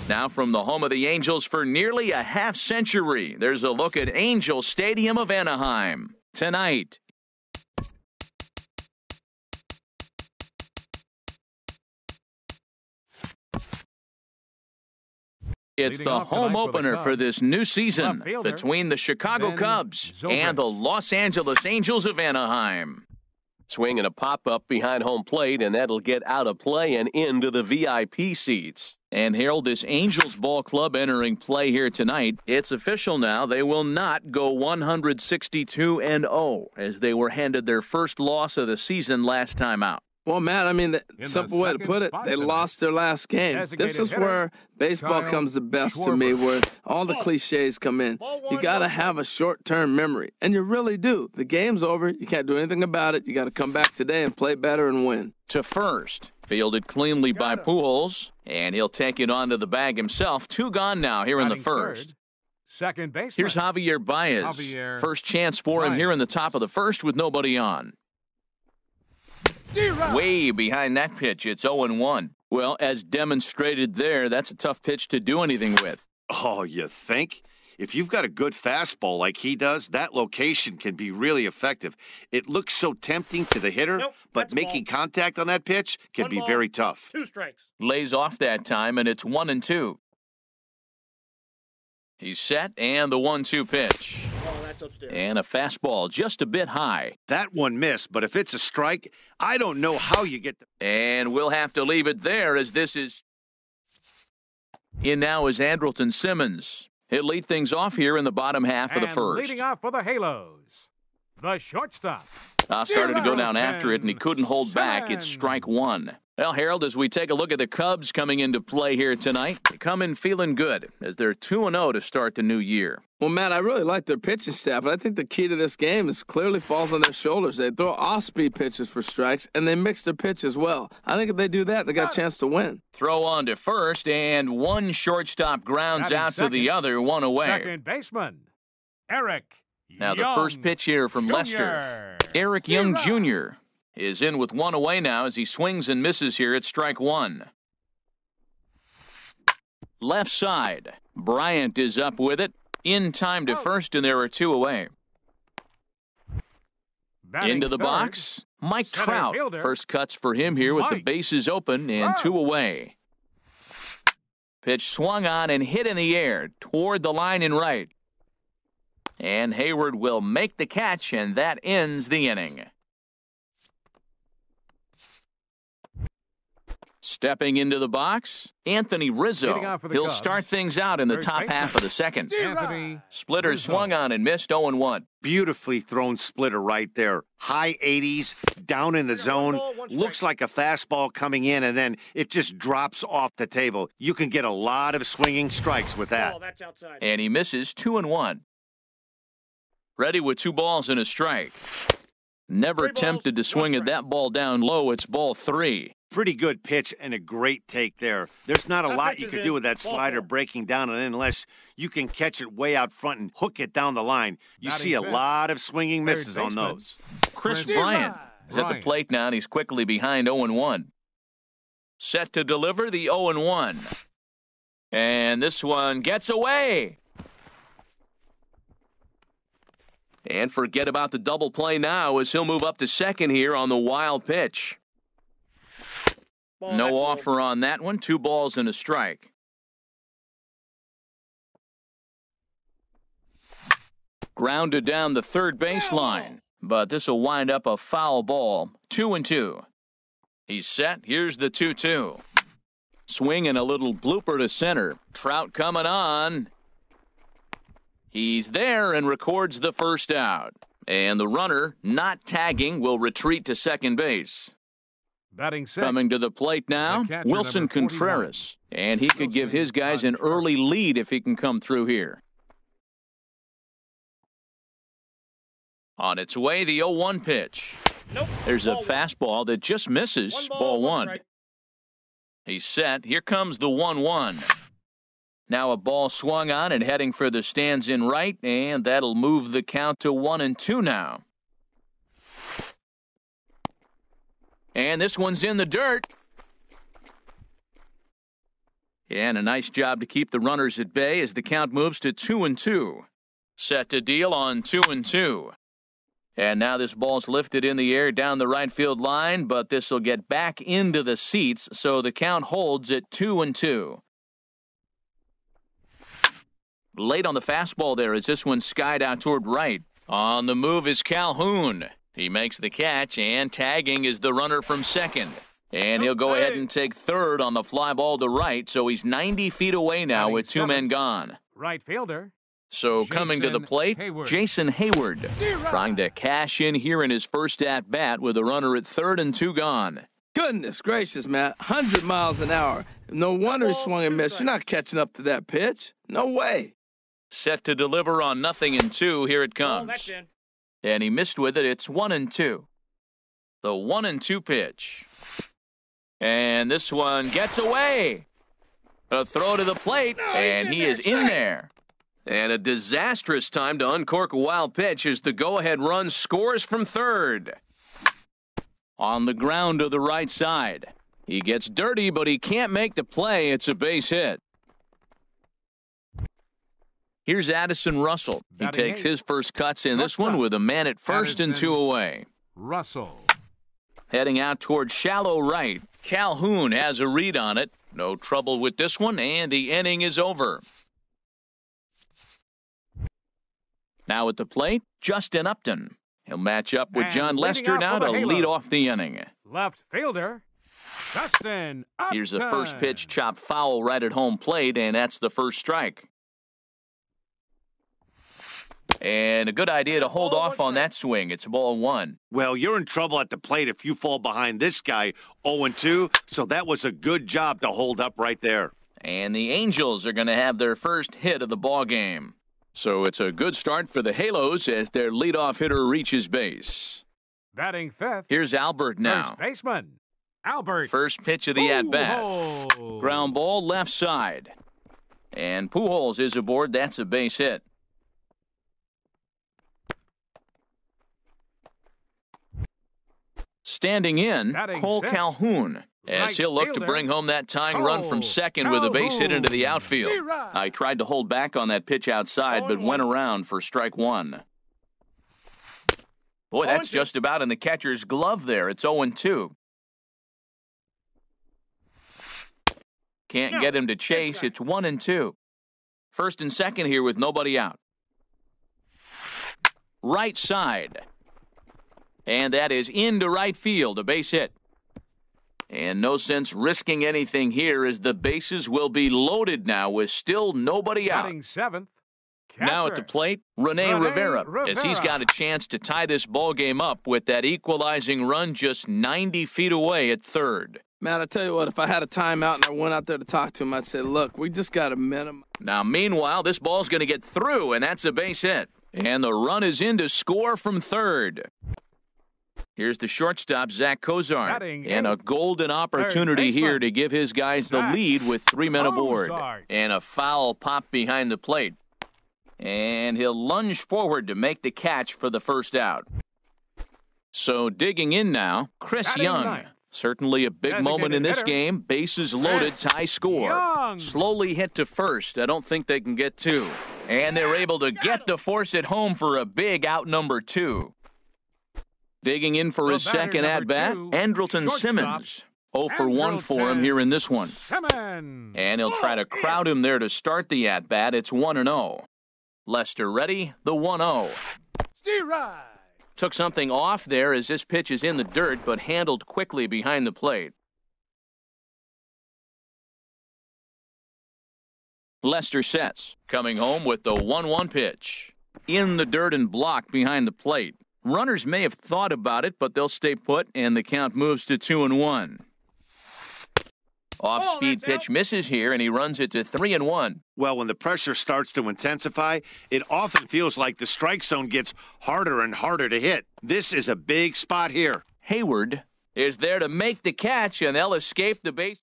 Now from the home of the Angels for nearly a half century, there's a look at Angel Stadium of Anaheim tonight. It's the home opener for this new season between the Chicago Cubs and the Los Angeles Angels of Anaheim. Swing and a pop-up behind home plate, and that'll get out of play and into the VIP seats. And Harold, this Angels ball club entering play here tonight, it's official now. They will not go 162-0 as they were handed their first loss of the season last time out. Well, Matt, I mean, the simple way to put it, they lost their last game. This is where baseball comes the best to me, where all the cliches come in. You got to have a short-term memory, and you really do. The game's over. You can't do anything about it. You got to come back today and play better and win. To first, fielded cleanly by Pujols, and he'll take it onto the bag himself. 2 gone now here in the first. Second base. Here's Javier Baez. First chance for him here in the top of the first with nobody on. Way behind that pitch, it's 0-1. Well, as demonstrated there, that's a tough pitch to do anything with. Oh, you think? If you've got a good fastball like he does, that location can be really effective. It looks so tempting to the hitter, but making contact on that pitch can be very tough. 2 strikes. Lays off that time, and it's 1-2. He's set, and the 1-2 pitch. Oh, that's upstairs. And a fastball just a bit high. That one missed, but if it's a strike, I don't know how you get the... And we'll have to leave it there as this is... In now is Andrelton Simmons. He'll lead things off here in the bottom half of the first. Leading off for the Halos, the shortstop. Started to go down after it, and he couldn't hold back. It's strike 1. Well, Harold, as we take a look at the Cubs coming into play here tonight, they come in feeling good as they're 2-0 to start the new year. Well, Matt, I really like their pitching staff, but I think the key to this game is clearly falls on their shoulders. They throw off-speed pitches for strikes, and they mix their pitch as well. I think if they do that, they got a chance to win. Throw on to first, and one shortstop grounds out to the other, 1 away. Second baseman, Eric Now the first pitch here from Lester. Eric Young Jr. is in with 1 away now as he swings and misses here at strike 1. Left side. Bryant is up with it. In time to first, and there are 2 away. Into the box. Mike Trout. First cuts for him here with the bases open and 2 away. Pitch swung on and hit in the air toward the line and right. And Hayward will make the catch, and that ends the inning. Stepping into the box, Anthony Rizzo. He'll start things out in the top half of the second. Splitter swung on and missed 0-1. Beautifully thrown splitter right there. High 80s, down in the zone. Looks like a fastball coming in, and then it just drops off the table. You can get a lot of swinging strikes with that. And he misses 2-1. Ready with 2 balls and a strike. Never tempted to swing at that ball down low. It's ball 3. Pretty good pitch and a great take there. There's not a lot you can do with that slider breaking down and in unless you can catch it way out front and hook it down the line. You see a lot of swinging misses on those. Chris Bryant is at the plate now, and he's quickly behind 0-1. Set to deliver the 0-1. And this one gets away. And forget about the double play now as he'll move up to second here on the wild pitch. No offer on that one. 2 balls and a strike. Grounded down the third baseline, but this will wind up a foul ball. 2-2. He's set. Here's the 2-2. Swing and a little blooper to center. Trout coming on. He's there and records the first out. And the runner, not tagging, will retreat to second base. Coming to the plate now, Wilson Contreras. And he could give his guys an early lead if he can come through here. On its way, the 0-1 pitch. There's a fastball that just misses. Ball 1. He's set. Here comes the 1-1. Now a ball swung on and heading for the stands in right, and that'll move the count to 1-2 now. And this one's in the dirt. And a nice job to keep the runners at bay as the count moves to 2-2. Set to deal on 2-2. And now this ball's lifted in the air down the right field line, but this will get back into the seats, so the count holds at 2-2. Late on the fastball there as this one skied out toward right. On the move is Calhoun. He makes the catch, and tagging is the runner from second. And he'll go ahead and take third on the fly ball to right, so he's 90 feet away now with two men gone. Right fielder. So coming to the plate, Jason Hayward, trying to cash in here in his first at-bat with a runner at third and two gone. Goodness gracious, man. 100 miles an hour. No wonder he swung and missed. You're not catching up to that pitch. No way. Set to deliver on 0-2. Here it comes. And he missed with it. It's 1-2. The 1-2 pitch. And this one gets away. A throw to the plate, and he is in there. And a disastrous time to uncork a wild pitch as the go-ahead run scores from third. On the ground to the right side. He gets dirty, but he can't make the play. It's a base hit. Here's Addison Russell. He takes his first cuts in this one with a man at first and two away. Russell. Heading out toward shallow right. Calhoun has a read on it. No trouble with this one, and the inning is over. Now at the plate, Justin Upton. He'll match up with John Lester now to lead off the inning. Left fielder, Justin Upton. Here's the first pitch chopped foul right at home plate, and that's the first strike. And a good idea to hold off on that swing. It's ball one. Well, you're in trouble at the plate if you fall behind this guy 0-2, so that was a good job to hold up right there. And the Angels are going to have their first hit of the ball game. So it's a good start for the Halos as their leadoff hitter reaches base. Batting fifth. Here's Albert now. First baseman, Albert. First pitch of the at-bat. Ground ball left side. And Pujols is aboard. That's a base hit. Standing in, Cole Calhoun, as he'll look to bring home that tying run from second with a base hit into the outfield. I tried to hold back on that pitch outside, but went around for strike one. Boy, that's just about in the catcher's glove there. It's 0-2. Can't get him to chase. It's 1-2. First and second here with nobody out. Right side. And that is into right field, a base hit. And no sense risking anything here as the bases will be loaded now with still nobody out. Seventh, now at the plate, Rene Rivera, as he's got a chance to tie this ball game up with that equalizing run just 90 feet away at third. Man, I tell you what, if I had a timeout and I went out there to talk to him, I'd say, look, we just got a minimum. Now, meanwhile, this ball's going to get through, and that's a base hit. And the run is in to score from third. Here's the shortstop, Zach Kozar, and a golden opportunity here to give his guys the lead with 3 men aboard. And a foul pop behind the plate. And he'll lunge forward to make the catch for the first out. So digging in now, Chris Young. Certainly a big moment in this game. Bases loaded, tie score. Slowly hit to first. I don't think they can get two. And they're able to get the force at home for a big out number 2. Digging in for his second at-bat, Andrelton Simmons. 0 for 1 for him here in this one. And he'll try to crowd him there to start the at-bat. It's 1-0. Lester ready, the 1-0. Took something off there as this pitch is in the dirt, but handled quickly behind the plate. Lester sets, coming home with the 1-1 pitch. In the dirt and blocked behind the plate. Runners may have thought about it, but they'll stay put, and the count moves to 2-1. Off-speed pitch misses here, and he runs it to 3-1. Well, when the pressure starts to intensify, it often feels like the strike zone gets harder and harder to hit. This is a big spot here. Hayward is there to make the catch, and they'll escape the base.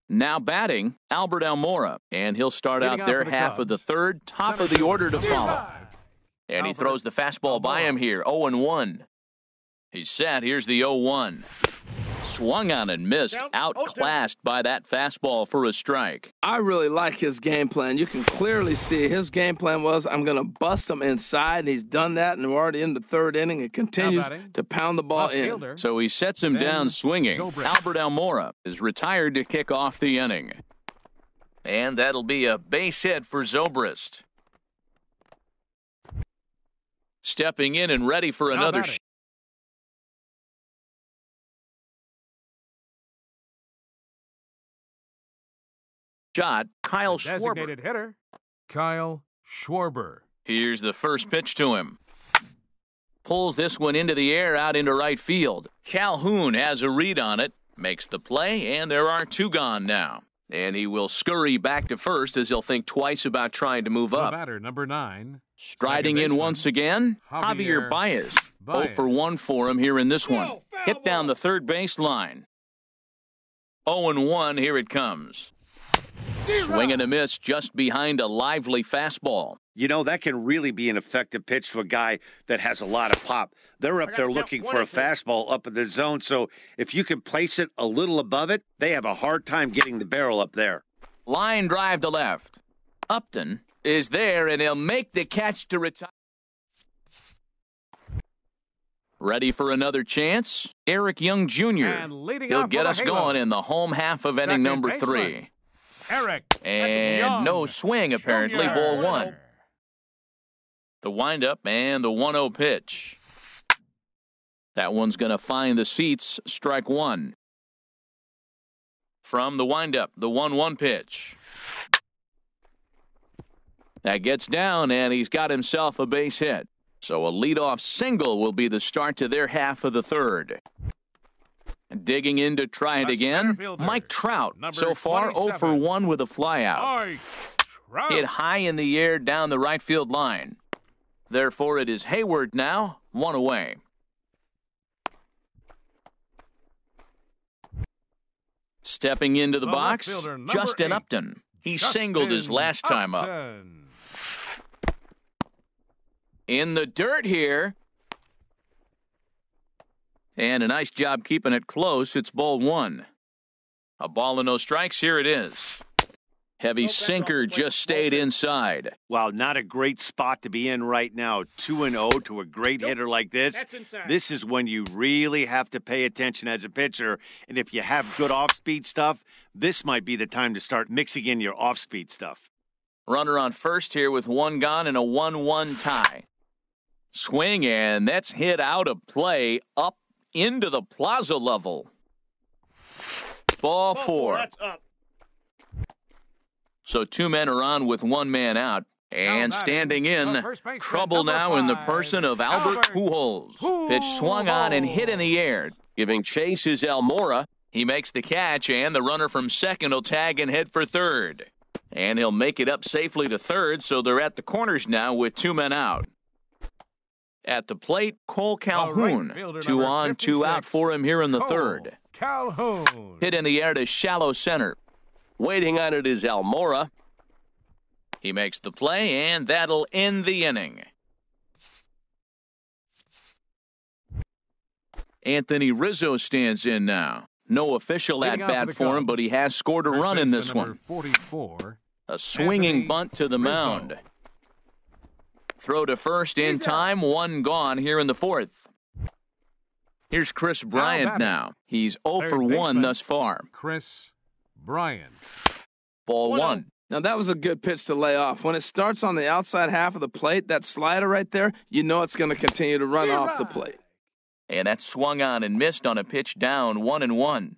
Now batting, Albert Almora, and he'll start out their half of the third, top of the order to follow. And he throws the fastball by him here, 0-1. He's set, here's the 0-1. Swung on and missed, outclassed by that fastball for a strike. I really like his game plan. You can clearly see his game plan was, I'm going to bust him inside, and he's done that, and we're already in the third inning. It continues to pound the ball in. So he sets him down swinging. Albert Almora is retired to kick off the inning. And that'll be a base hit for Zobrist. Stepping in and ready for another shot, Kyle Schwarber. Designated hitter, Kyle Schwarber. Here's the first pitch to him. Pulls this one into the air out into right field. Calhoun has a read on it, makes the play, and there are two gone now. And he will scurry back to first as he'll think twice about trying to move up. Batter number 9. Striding in once again, Javier Baez. 0 for 1 for him here in this one. Hit down the third base line. 0-1, here it comes. Swing and a miss just behind a lively fastball. You know, that can really be an effective pitch to a guy that has a lot of pop. They're up there looking for a fastball up in the zone, so if you can place it a little above it, they have a hard time getting the barrel up there. Line drive to left. Upton is there, and he'll make the catch to retire. Ready for another chance? Eric Young Jr. He'll get us going in the home half of inning number 3. Eric. And no swing, apparently. Ball 1. The windup and the 1-0 pitch. That one's going to find the seats. Strike 1. From the windup, the 1-1 pitch. That gets down, and he's got himself a base hit. So a leadoff single will be the start to their half of the third. Digging in to try it again, Mike Trout. So far, 0 for 1 with a flyout. Hit high in the air down the right field line. Therefore, it is Hayward now, 1 away. Stepping into the box, Justin Upton. He singled his last time up. In the dirt here. And a nice job keeping it close. It's ball 1. A ball and no strikes. Here it is. Heavy sinker just stayed inside. Well, not a great spot to be in right now. 2-0 to a great hitter like this. This is when you really have to pay attention as a pitcher. And if you have good off-speed stuff, this might be the time to start mixing in your off-speed stuff. Runner on first here with 1 gone and a 1-1 tie. Swing, and that's hit out of play up into the plaza level. Ball 4. So 2 men are on with 1 man out. And standing in, trouble now in the person of Albert Pujols. Pitch swung on and hit in the air. Giving chase is Almora. He makes the catch, and the runner from second will tag and head for third. And he'll make it up safely to third, so they're at the corners now with 2 men out. At the plate, Cole Calhoun. 2 on, 2 out for him here in the third. Calhoun. Hit in the air to shallow center. Waiting on it is Almora. He makes the play, and that'll end the inning. Anthony Rizzo stands in now. No official at-bat for him, but he has scored a run in this one. 44. A swinging bunt to the mound. Throw to first in time, 1 gone here in the 4th. Here's Chris Bryant now. He's 0 for 1 thus far. Chris Bryant. Ball 1. Now, that was a good pitch to lay off. When it starts on the outside half of the plate, that slider right there, you know it's going to continue to run off the plate. And that swung on and missed on a pitch down, 1-1.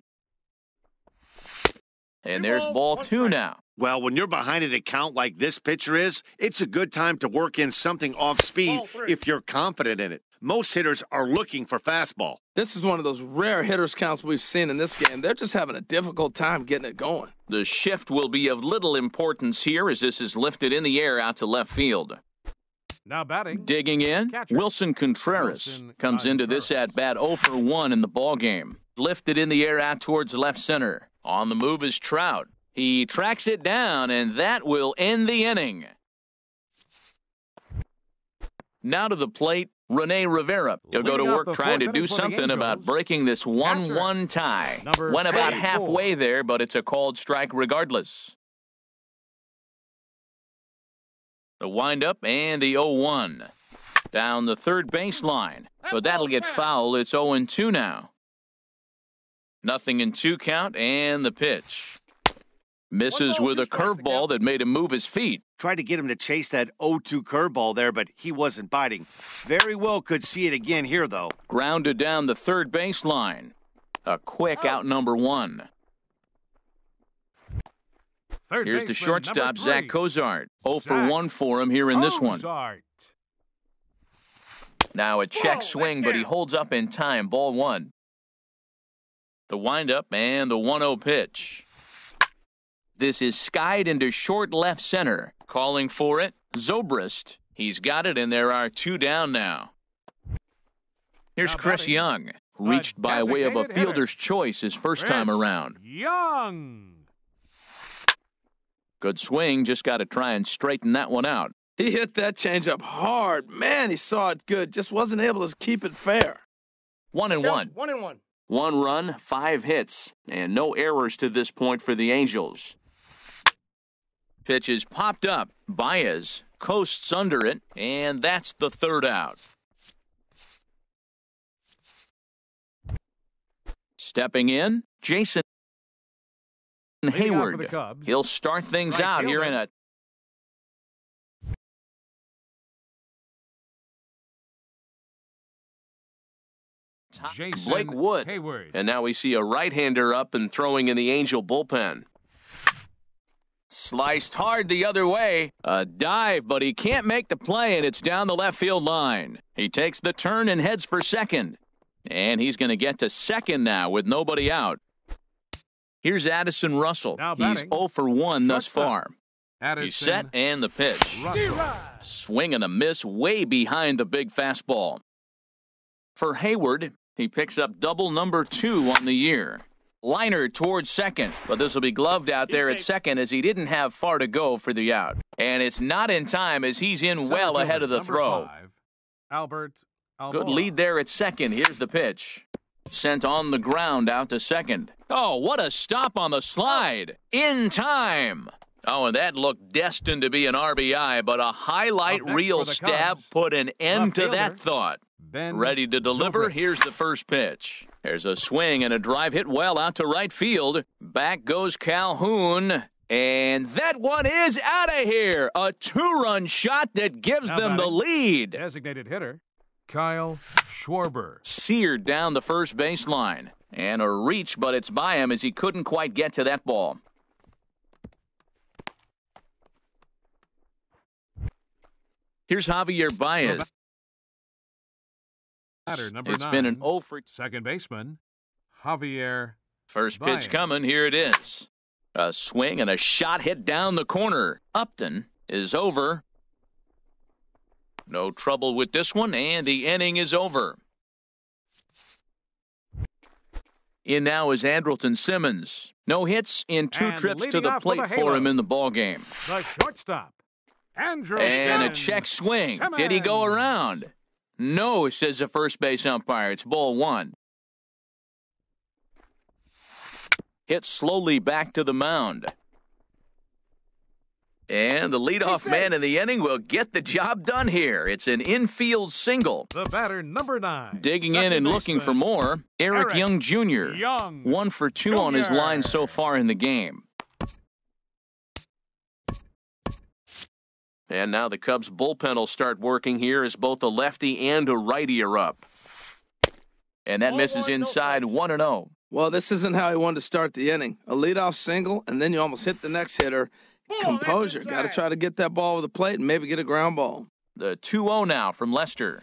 And there's ball 2 now. Well, when you're behind an account like this pitcher is, it's a good time to work in something off speed if you're confident in it. Most hitters are looking for fastball. This is one of those rare hitters counts we've seen in this game. They're just having a difficult time getting it going. The shift will be of little importance here as this is lifted in the air out to left field. Now batting. Digging in, Wilson Contreras comes into this at-bat 0 for 1 in the ballgame. Lifted in the air out towards left center. On the move is Trout. He tracks it down, and that will end the inning. Now to the plate, Rene Rivera. He'll go to Leading off work the trying to fourth do inning for the something about Angels, breaking this 1-1 tie. Number Went about 84. halfway there, but it's a called strike regardless. The windup and the 0-1. Down the third baseline. So that'll get foul. It's 0-2 now. 0-2 count and the pitch. Misses with a curveball that made him move his feet. Tried to get him to chase that 0-2 curveball there, but he wasn't biting. Very well could see it again here, though. Grounded down the third baseline. A quick out number 1. Third Here's the baseman, shortstop, number 3. Zach Cozart. 0 for Zach 1 for him here in this one. Cozart. Now a check swing, but he holds up in time. Ball 1. The windup and the 1-0 pitch. This is skied into short left center. Calling for it, Zobrist. He's got it, and there are 2 down now. Here's Now Chris batting, Young. Reached by way of a designated hitter. fielder's choice his first time Chris around. Young. Good swing, just got to try and straighten that one out. He hit that changeup hard. Man, he saw it good. Just wasn't able to keep it fair. 1-1. 1-1. 1 run, 5 hits, and no errors to this point for the Angels. Pitch is popped up. Baez coasts under it, and that's the 3rd out. Stepping in, Jason Leading off for Hayward. the Cubs, He'll start things right out here in fielder. Jason Blake Wood. Hayward. And now we see a right-hander up and throwing in the Angel bullpen. Sliced hard the other way. A dive, but he can't make the play, and it's down the left field line. He takes the turn and heads for second. And he's going to get to second now with nobody out. Here's Addison Russell. Now He's batting, 0 for 1 thus shortstop. far. Addison He's set and the pitch. Russell. Swing and a miss way behind the big fastball. For Hayward, he picks up double number 2 on the year. Liner towards second, but this will be gloved out there at second as he didn't have far to go for the out. And it's not in time as he's in well Center ahead of the fielder, throw. number 5, Albert Almora. Good lead there at second. Here's the pitch. Sent on the ground out to second. Oh, what a stop on the slide. In time. Oh, and that looked destined to be an RBI, but a highlight Up next reel for the stab Cubs, put an end left to that fielder, thought. Ben Ready to deliver. Zobrist. Here's the first pitch. There's a swing and a drive hit well out to right field. Back goes Calhoun. And that one is out of here. A 2-run shot that gives Now them the batting, lead. Designated hitter, Kyle Schwarber. Seared down the first baseline. And a reach, but it's by him as he couldn't quite get to that ball. Here's Javier Baez. Batter number It's 9. been an 0 for Second baseman, Javier. first Baez. pitch coming. Here it is. A swing and a shot hit down the corner. Upton is over. No trouble with this one, and the inning is over. In now is Andrelton Simmons. No hits in 2 And trips to leading the off with plate a for halo. him in the ballgame. The shortstop, Andrew. And a Simmons. check swing. Did he go around? No, says the first base umpire. It's ball 1. Hit slowly back to the mound. And the leadoff man in the inning will get the job done here. It's an infield single. The batter number 9. Digging in Second and looking for baseman, more, Eric Eric Young Jr. Young 1 for 2 on his Jr. line so far in the game. And now the Cubs bullpen will start working here as both a lefty and a righty are up. And that misses inside 1-0. Well, this isn't how he wanted to start the inning. A leadoff single, and then you almost hit the next hitter. Composure. Got to try to get that ball over the plate and maybe get a ground ball. The 2-0 now from Lester.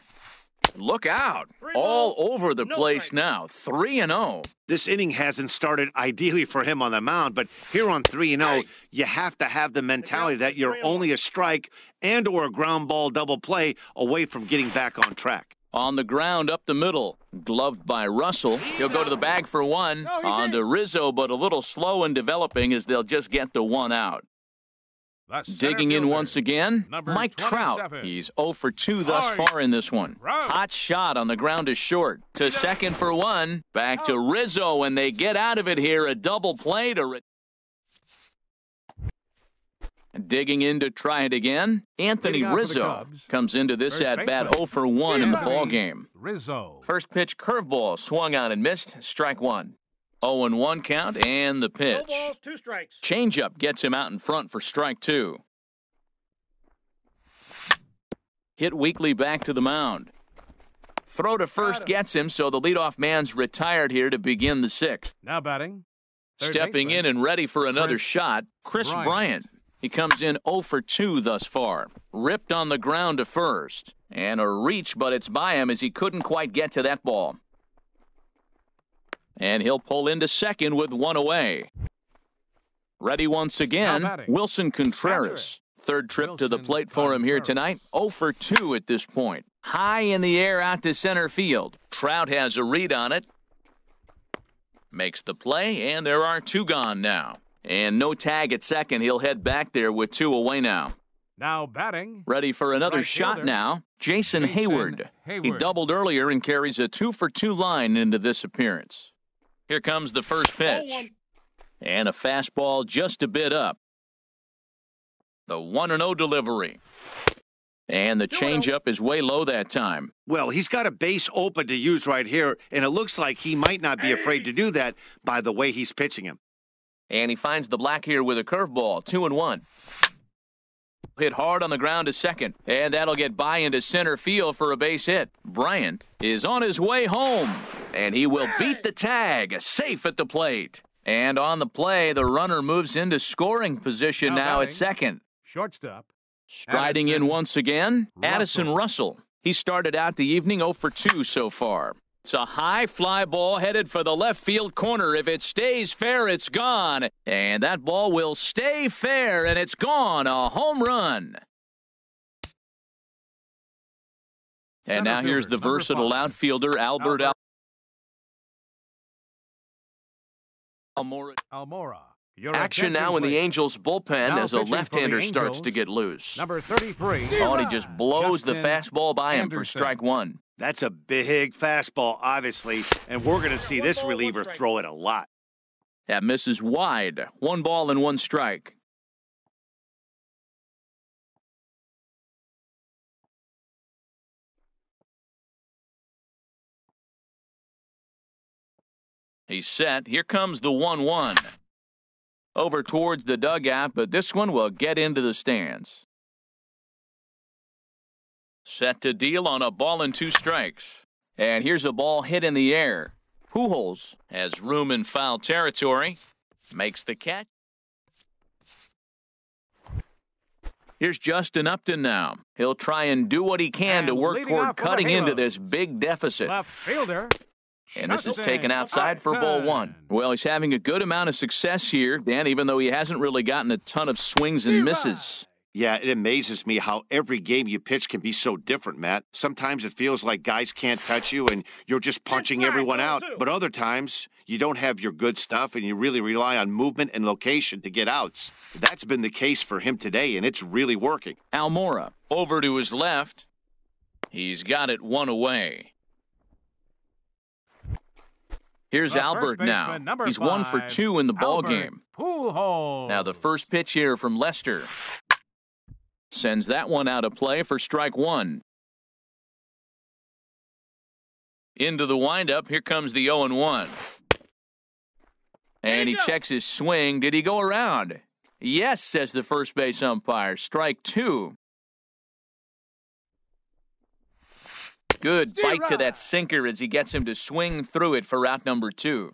Look out. All over the place now. 3-0. This inning hasn't started ideally for him on the mound, but here on 3-0, you have to have the mentality that you're only a strike and or a ground ball double play away from getting back on track. On the ground up the middle. Gloved by Russell. He'll go to the bag for 1. On to Rizzo, but a little slow in developing as they'll just get the 1 out. Digging in once again, Mike Trout. He's 0 for 2 thus far in this one. Hot shot on the ground is short. To second for one. Back to Rizzo, and they get out of it here. A double play to digging in to try it again. Anthony Rizzo comes into this at-bat 0 for 1 in the ballgame. First pitch curveball swung on and missed. Strike one. 0-1 count, and the pitch. No balls, 2 strikes. Changeup gets him out in front for strike two. Hit weakly back to the mound. Throw to first gets him, so the leadoff man's retired here to begin the sixth. Now batting. Stepping in and ready for another shot, Chris Bryant. He comes in 0 for 2 thus far. Ripped on the ground to first. And a reach, but it's by him as he couldn't quite get to that ball. And he'll pull into second with one away. Ready once again, Wilson Contreras. Third trip to the plate for him here tonight. 0 for 2 at this point. High in the air out to center field. Trout has a read on it. Makes the play, and there are 2 gone now. And no tag at second. He'll head back there with 2 away now. Now batting. Ready for another shot now. Jason Hayward. He doubled earlier and carries a 2 for 2 line into this appearance. Here comes the first pitch. And a fastball just a bit up. The 1-0 delivery. And the changeup is way low that time. Well, he's got a base open to use right here, and it looks like he might not be afraid to do that by the way he's pitching him. And he finds the black here with a curveball. 2-1. Hit hard on the ground to second, and that'll get by into center field for a base hit. Bryant is on his way home, and he will beat the tag, safe at the plate. And on the play, the runner moves into scoring position now at second. Shortstop. Striding in once again, Addison Russell. He started out the evening 0 for 2 so far. It's a high fly ball headed for the left field corner. If it stays fair, it's gone. And that ball will stay fair, and it's gone. A home run. And now here's the versatile outfielder, Albert Almora. Action now in the Angels bullpen as a left-hander starts to get loose. Number 33. Oh, and he just blows the fastball by him for strike one. That's a big fastball, obviously, and we're going to see this reliever throw it a lot. That misses wide. 1 ball and 1 strike. He's set. Here comes the 1-1. Over towards the dugout, but this one will get into the stands. Set to deal on a ball and 2 strikes. And here's a ball hit in the air. Pujols has room in foul territory. Makes the catch. Here's Justin Upton now. He'll try and do what he can to work toward cutting into this big deficit. Left fielder. And this is taken outside for ball 1. Well, he's having a good amount of success here, Dan, even though he hasn't really gotten a ton of swings and misses. Yeah, it amazes me how every game you pitch can be so different, Matt. Sometimes it feels like guys can't touch you and you're just punching everyone out. But other times, you don't have your good stuff and you really rely on movement and location to get outs. That's been the case for him today, and it's really working. Almora over to his left. He's got it 1 away. Here's Albert now. He's 1 for 2 in the ballgame. Now the first pitch here from Lester. Sends that one out of play for strike 1. Into the windup. Here comes the 0-1. And he checks his swing. Did he go around? Yes, says the first base umpire. Strike 2. Good bite to that sinker as he gets him to swing through it for out number 2.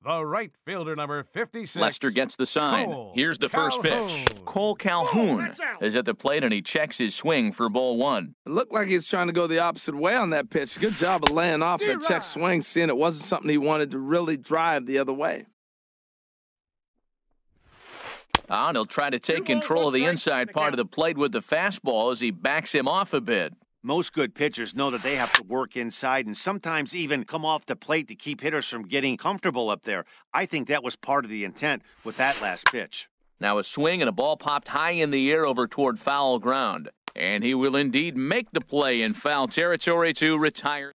The right fielder, number 56. Lester gets the sign. Here's the first pitch. Cole Calhoun is at the plate, and he checks his swing for ball 1. It looked like he was trying to go the opposite way on that pitch. Good job of laying off that check swing, seeing it wasn't something he wanted to really drive the other way. And he'll try to take control of the inside part of the plate with the fastball as he backs him off a bit. Most good pitchers know that they have to work inside and sometimes even come off the plate to keep hitters from getting comfortable up there. I think that was part of the intent with that last pitch. Now a swing and a ball popped high in the air over toward foul ground. And he will indeed make the play in foul territory to retire.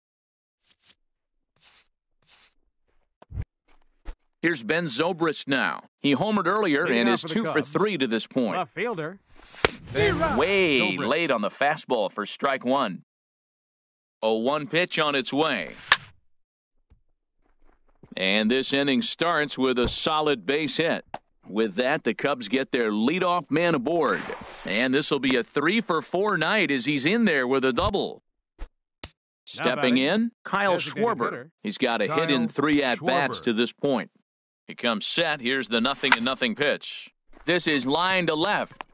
Here's Ben Zobrist now. He homered earlier and is 2 for 3 to this point. Left fielder. Way Zobrist. late on the fastball for strike one. 0-1 pitch on its way. And this inning starts with a solid base hit. With that, the Cubs get their leadoff man aboard. And this will be a 3 for 4 night as he's in there with a double. Stepping in, Kyle Schwarber. hitter, He's got a hit in 3 at-bats to this point. He comes set. Here's the 0-0 pitch. This is line to left.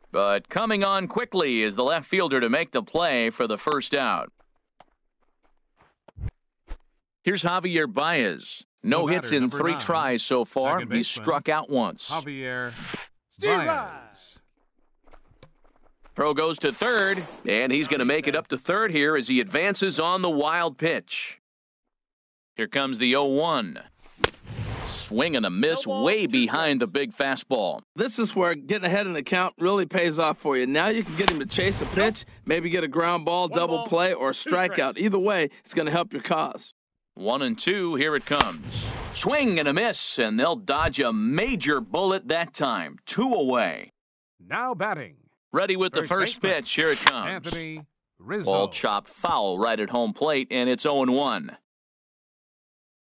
But coming on quickly is the left fielder to make the play for the first out. Here's Javier Baez. No hits in 3 tries so far. He's struck out once. Javier Baez. Throw goes to third, and he's going to make it up to third here as he advances on the wild pitch. Here comes the 0-1. Swing and a miss way behind the big fastball. This is where getting ahead in the count really pays off for you. Now you can get him to chase a pitch, maybe get a ground ball, double play, or a strikeout. Either way, it's going to help your cause. 1-2, here it comes. Swing and a miss, and they'll dodge a major bullet that time. 2 away. Now batting. Ready with the first pitch. Here it comes. Anthony Rizzo. Ball chopped foul right at home plate, and it's 0-1.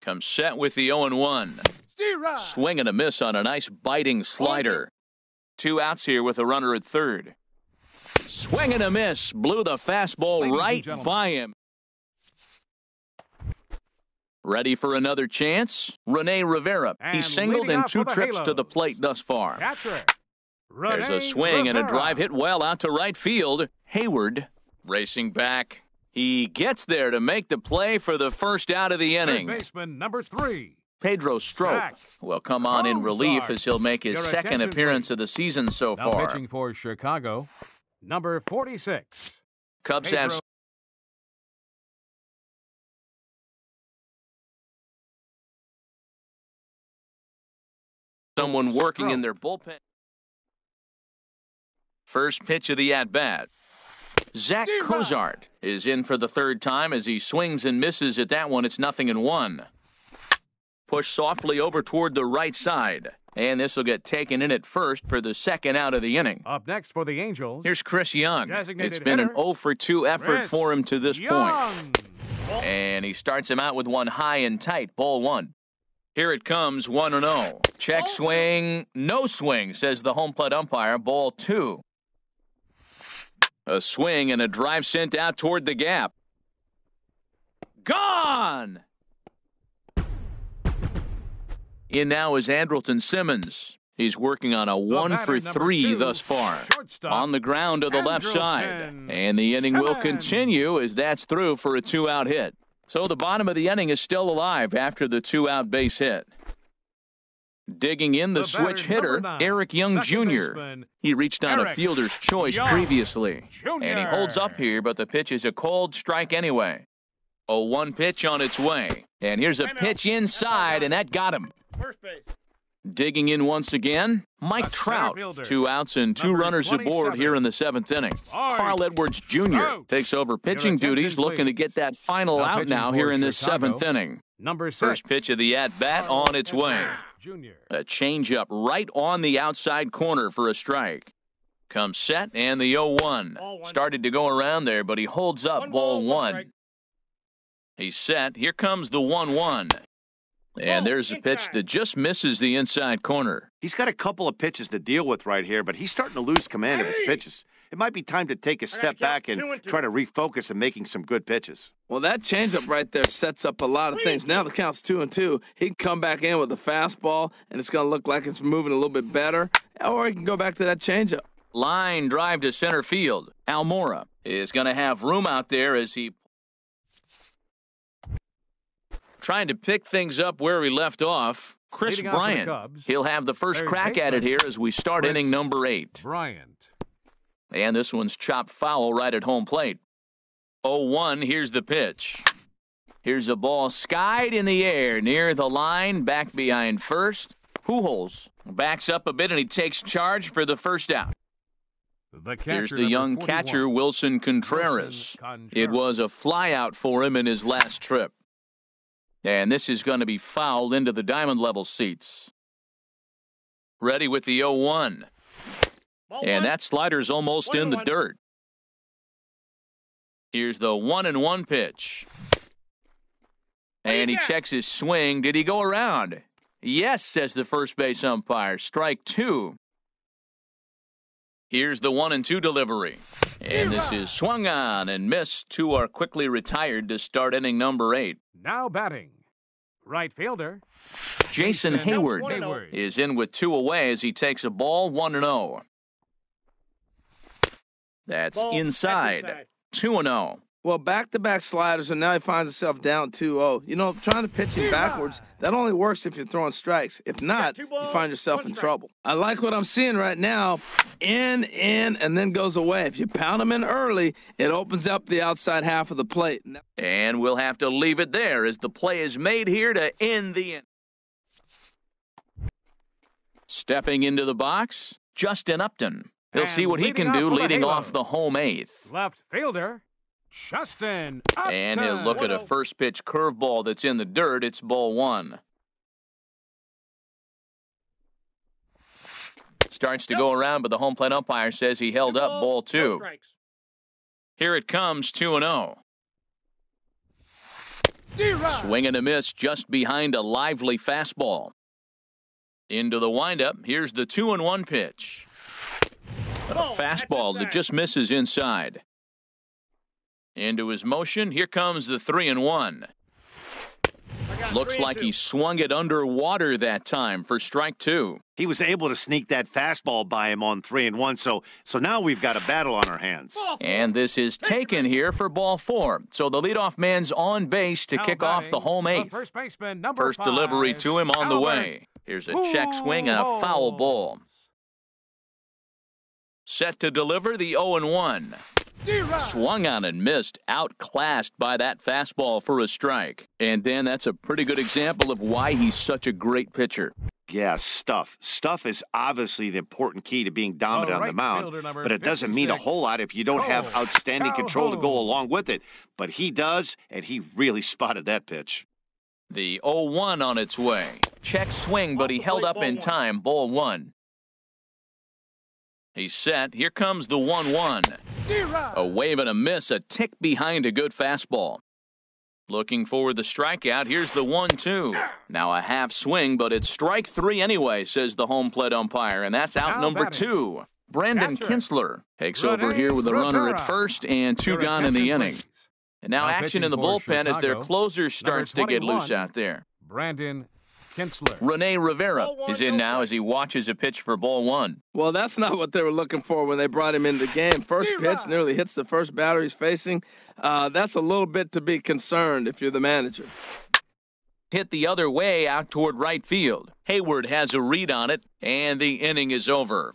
Comes set with the 0-1. Swing and a miss on a nice biting slider. 2 outs here with a runner at third. Swing and a miss. Blew the fastball right by him. Ready for another chance? Rene Rivera. And He's singled leading in off 2 for the trips to Halos. the plate thus far. Catcher. There's a Rene swing and a Rivera. drive hit well out to right field. Hayward racing back. He gets there to make the play for the first out of the Third inning. baseman number 3. Pedro Strop Jack will come on in relief Cozart. as he'll make his Your second attention, appearance please. of the season so Now far. pitching for Chicago, number 46. Cubs have Pedro. someone working in Strop. their bullpen. First pitch of the at-bat. Zach Cozart is in for the third time as he swings and misses at that one. It's 0-1. Push softly over toward the right side. And this will get taken in at first for the second out of the inning. Up next for the Angels. Here's Chris Young. Designated It's been an hitter, 0 for 2 effort Chris for him to this point. Young. And he starts him out with one high and tight, ball 1. Here it comes, 1-0. Check swing, no swing, says the home plate umpire, ball 2. A swing and a drive sent out toward the gap. Gone! In now is Andrelton Simmons. He's working on a 1 for batter, number 3 2, thus far. shortstop, On the ground to the left side. Andrelton And the inning will Simmons. continue as that's through for a 2-out hit. So the bottom of the inning is still alive after the 2-out base hit. Digging in the The switch batter, hitter, number 9, Eric Young second Jr. baseman, He reached on a Eric fielder's choice Young previously. And he Jr. holds up here, but the pitch is a cold strike anyway. 0-1 pitch on its way. And here's a pitch inside, and that got him. First base. Digging in once again, Mike That's Trout. center fielder. 2 outs and 2 Number runners aboard 27. here in the 7th inning. Art. Carl Edwards Jr. Out. takes over pitching attention, duties, looking to please. get that final Now out pitching now for here in this Chicago. 7th inning. Number 6. First pitch of the at-bat on its way. Junior. A changeup right on the outside corner for a strike. Comes set, and the 0-1. Started to go around there, but he holds up ball 1. He's set. Here comes the 1-1. And there's a pitch that just misses the inside corner. He's got a couple of pitches to deal with right here, but he's starting to lose command of his pitches. It might be time to take a step back and try to refocus on making some good pitches. Well, that changeup right there sets up a lot of things. Now the count's 2-2. He can come back in with a fastball, and it's going to look like it's moving a little bit better. Or he can go back to that changeup. Line drive to center field. Almora is going to have room out there as he trying to pick things up where he left off. Chris Leading off for the Bryant. Cubs, He'll have the first third crack at it baseman, here as we start Chris inning number 8. Bryant. And this one's chopped foul right at home plate. 0-1, here's the pitch. Here's a ball skied in the air near the line, back behind first. Pujols backs up a bit, and he takes charge for the first out. Here's the young catcher, Wilson Contreras. It was a flyout for him in his last trip. And this is going to be fouled into the diamond level seats. Ready with the 0-1. And that slider's almost in the dirt. Here's the 1-1 pitch. And he checks his swing. Did he go around? Yes, says the first base umpire. Strike 2. Here's the 1-2 delivery. And this is swung on and missed. 2 are quickly retired to start inning number 8. Now batting, right fielder Jason Hayward is in with 2 away as he takes a ball, 1-0. That's inside. 2-0. Well, back-to-back sliders, and now he finds himself down 2-0. You know, trying to pitch him backwards, that only works if you're throwing strikes. If not, you find yourself in trouble. I like what I'm seeing right now. In, and then goes away. If you pound him in early, it opens up the outside half of the plate. And we'll have to leave it there as the play is made here to end the inning. Stepping into the box, Justin Upton. He'll see what he can do leading off the home 8th. Left fielder, Justin Upton. And he'll look at a first pitch curveball that's in the dirt. It's ball 1. Starts to go around, but the home plate umpire says he held up ball 2. Here it comes, 2-0. Swing and a miss just behind a lively fastball. Into the windup, here's the 2-1 pitch. A fastball that just misses inside. Into his motion, here comes the 3-1. Looks like he swung it underwater that time for strike 2. He was able to sneak that fastball by him on 3-1, so now we've got a battle on our hands. And this is taken here for ball 4. So the leadoff man's on base to kick off the home 8th. First delivery to him on the way. Here's a check swing and a foul ball. Set to deliver the 0-1. Swung on and missed, outclassed by that fastball for a strike. And Dan, that's a pretty good example of why he's such a great pitcher. Yeah, stuff. Stuff is obviously the important key to being dominant on the mound, but it doesn't mean a whole lot if you don't have outstanding control to go along with it. But he does, and he really spotted that pitch. The 0-1 on its way. Check swing, but he held up in time. Ball 1. He's set. Here comes the 1-1. A wave and a miss, a tick behind a good fastball. Looking for the strikeout. Here's the 1-2. Now a half swing, but it's strike 3 anyway, says the home plate umpire, and that's out number 2. Brandon Kintzler takes over here with a runner at first and 2 gone in the inning. And now action in the bullpen as their closer starts to get loose out there. Brandon Kintzler. Rene Rivera is in now as he watches a pitch for ball 1. Well, that's not what they were looking for when they brought him into the game. First pitch nearly hits the first batter he's facing. That's a little bit to be concerned if you're the manager. Hit the other way out toward right field. Hayward has a read on it, and the inning is over.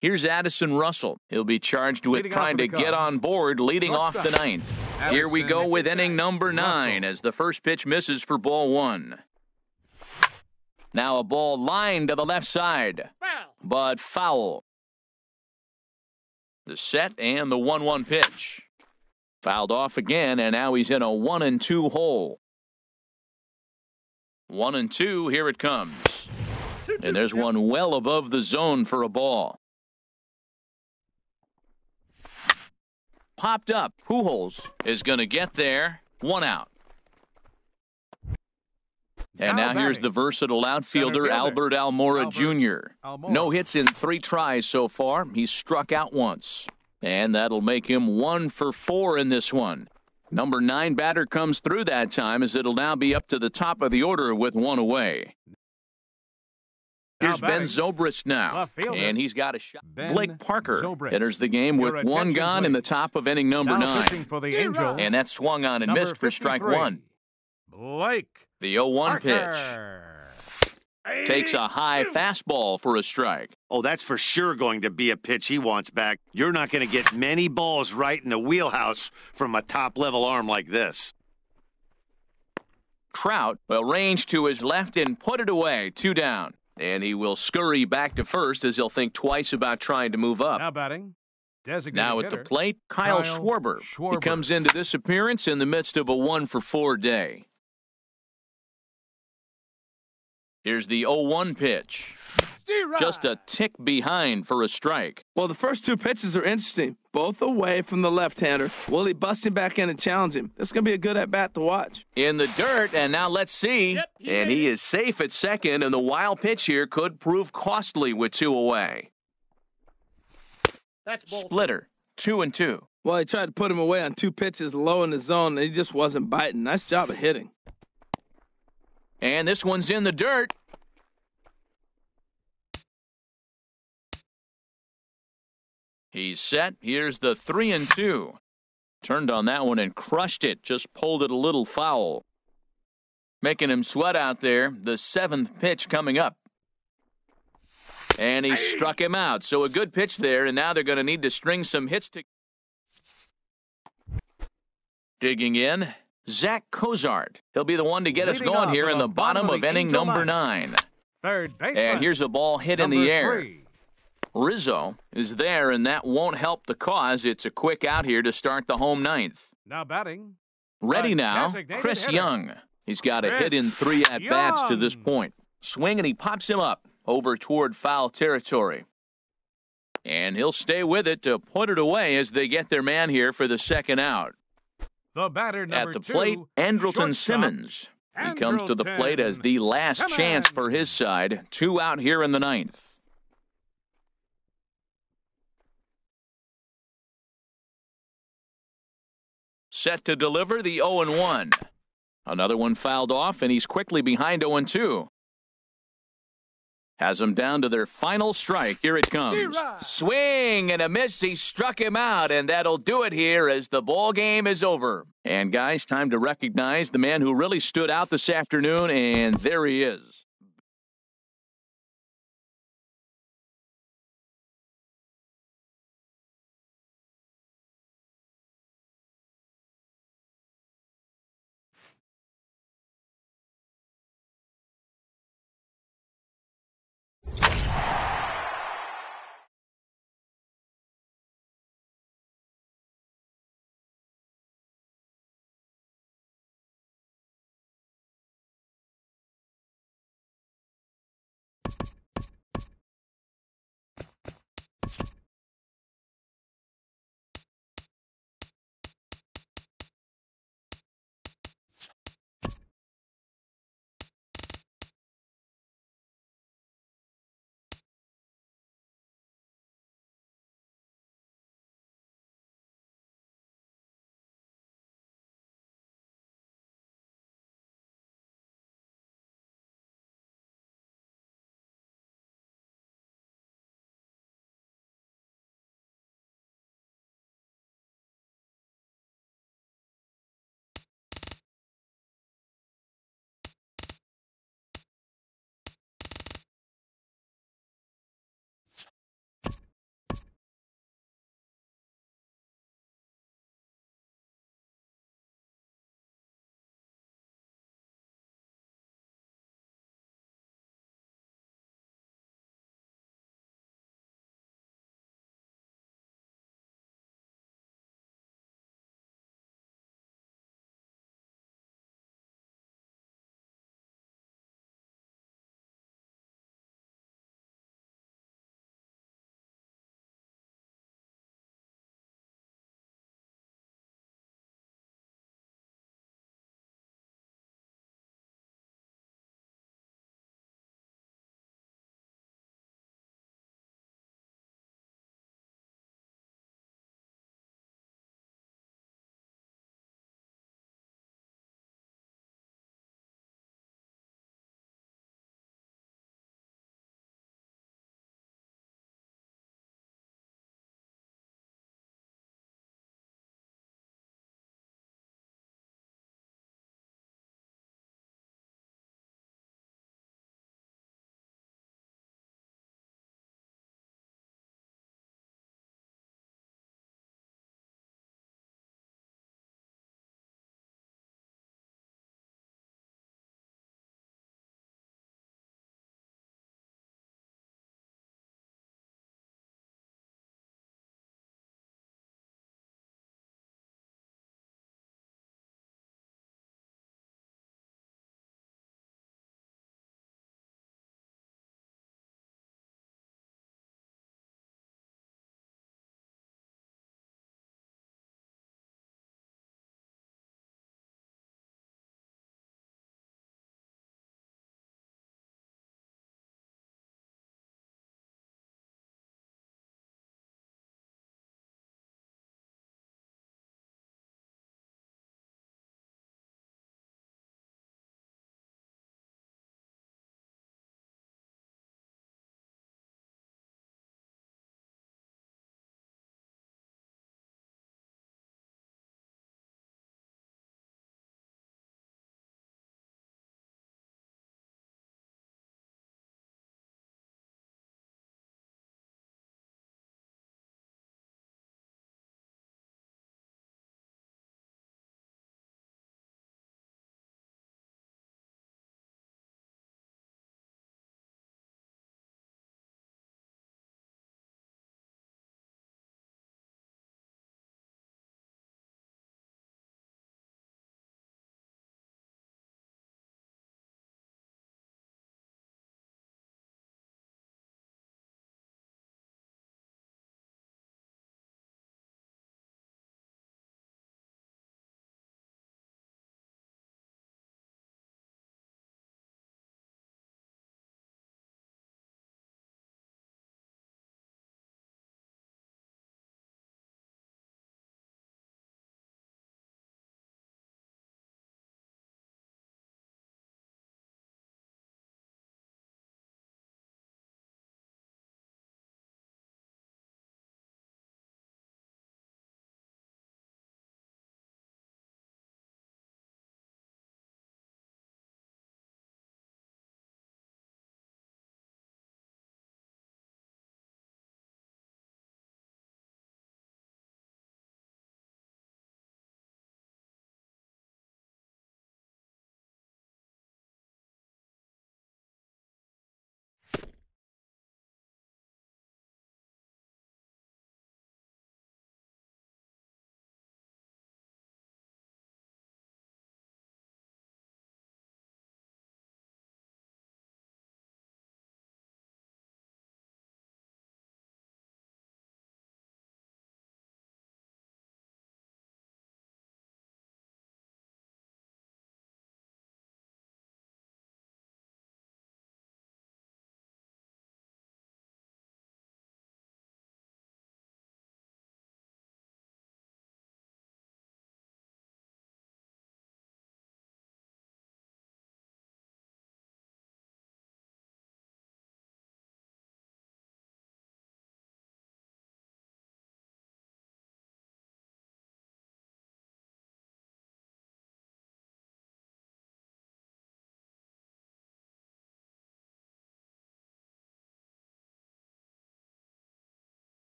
Here's Addison Russell. He'll be charged with trying to get on board leading off the 9th. Here we go with inning number 9 as the first pitch misses for ball 1. Now a ball lined to the left side, but foul. The set and the 1-1 pitch. Fouled off again, and now he's in a 1-2 hole. 1-2, here it comes. And there's one well above the zone for a ball. Popped up. Pujols is going to get there. 1 out. And now here's the versatile outfielder, Albert Almora Jr. No hits in 3 tries so far. He's struck out once. And that'll make him 1 for 4 in this one. Number 9 batter comes through that time as it'll now be up to the top of the order with 1 away. Here's Ben Zobrist now, and he's got a shot. Blake Parker enters the game with 1 gone in the top of inning number 9. And that swung on and missed for strike 1. Blake. The 0-1 pitch. Takes a high fastball for a strike. Oh, that's for sure going to be a pitch he wants back. You're not going to get many balls right in the wheelhouse from a top-level arm like this. Trout will range to his left and put it away. 2 down. And he will scurry back to first as he'll think twice about trying to move up. Now batting. Designated Now at hitter, the plate, Kyle Schwarber. He comes into this appearance in the midst of a 1-for-4 day. Here's the 0-1 pitch. Just a tick behind for a strike. Well, the first 2 pitches are interesting. Both away from the left-hander. Will he bust him back in and challenge him? This is going to be a good at-bat to watch. In the dirt, and now let's see. And he is safe at second, and the wild pitch here could prove costly with 2 away. Splitter, 2-2. Well, he tried to put him away on 2 pitches low in the zone, and he just wasn't biting. Nice job of hitting. And this one's in the dirt. He's set. Here's the 3-2. Turned on that one and crushed it. Just pulled it a little foul. Making him sweat out there. The 7th pitch coming up. And he struck him out. So a good pitch there, and now they're going to need to string some hits to. Digging in, Zach Cozart. He'll be the one to get us going here in the bottom of inning number 9. Third base. And here's a ball hit in the air. 3. Rizzo is there, and that won't help the cause. It's a quick out here to start the home 9th. Now batting. Ready now, Designated Chris hitter. Young. He's got a Chris hit in 3 at-bats to this Young. point. Swing, and he pops him up over toward foul territory. And he'll stay with it to put it away as they get their man here for the 2nd out. The batter number At the 2, plate, Andrelton shortstop, Simmons. He comes to the plate as the last Simmons. chance for his side. 2 out here in the 9th. Set to deliver the 0-1. Another one fouled off, and he's quickly behind 0-2. Has them down to their final strike. Here it comes. Swing and a miss. He struck him out, and that'll do it here as the ball game is over. And guys, time to recognize the man who really stood out this afternoon, and there he is.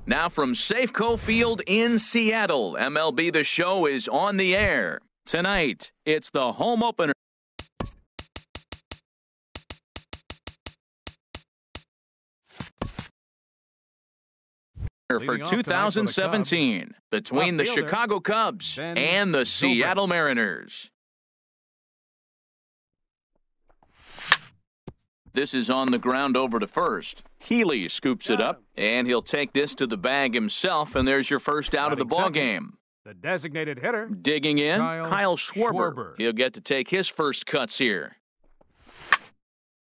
Now from Safeco Field in Seattle, MLB The Show is on the air. Tonight, it's the home opener for 2017 between the Chicago Cubs and the Seattle Mariners. This is on the ground over to first. Healy scoops it up, and he'll take this to the bag himself, and there's your first out of the ball game. The designated hitter. Digging in, Kyle Schwarber. He'll get to take his first cuts here.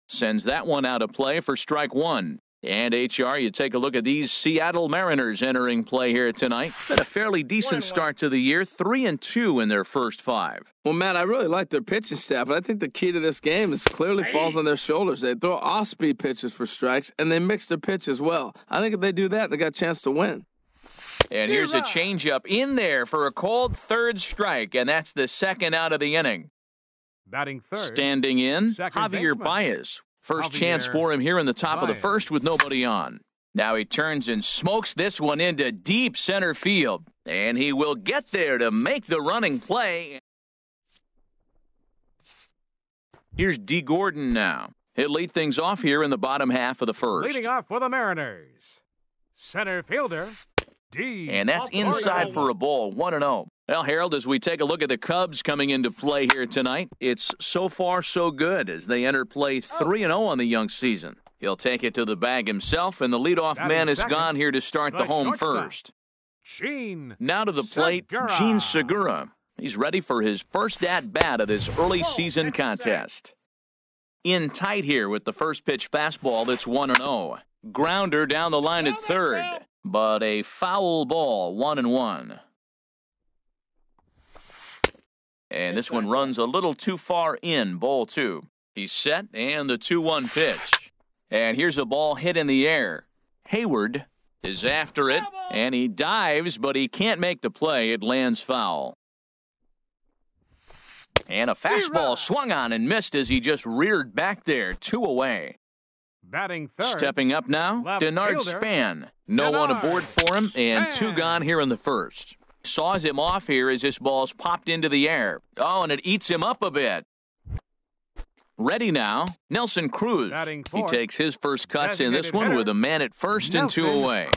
Sends that one out of play for strike one. And HR, you take a look at these Seattle Mariners entering play here tonight. Been a fairly decent start to the year, 3-2 in their first 5. Well, Matt, I really like their pitching staff, but I think the key to this game is clearly falls on their shoulders. They throw off-speed pitches for strikes, and they mix their pitch as well. I think if they do that, they got a chance to win. And here's a changeup in there for a called third strike, and that's the second out of the inning. Batting third. Standing in, Javier Baez. First chance for him here in the top of the first with nobody on. Now he turns and smokes this one into deep center field. And he will get there to make the running play. Here's D. Gordon now. He'll lead things off here in the bottom half of the first. Leading off for the Mariners. Center fielder, D. And that's inside for a ball, 1-0. Well, Harold, as we take a look at the Cubs coming into play here tonight, it's so far so good as they enter play 3-0 on the young season. He'll take it to the bag himself, and the leadoff man is gone here to start the home first. Now to the plate, Gene Segura. He's ready for his first at-bat of this early season contest. In tight here with the first pitch fastball that's 1-0. Grounder down the line at third, but a foul ball, 1-1. And this one runs a little too far in, ball 2. He's set, and the 2-1 pitch. And here's a ball hit in the air. Hayward is after it, and he dives, but he can't make the play. It lands foul. And a fastball swung on and missed as he just reared back there, 2 away. Batting third. Stepping up now, Denard Span. No one aboard for him, and 2 gone here in the first. Saws him off here as this ball's popped into the air. Oh, and it eats him up a bit. Ready now, Nelson Cruz. He takes his first cuts in this one with a man at first and 2 away.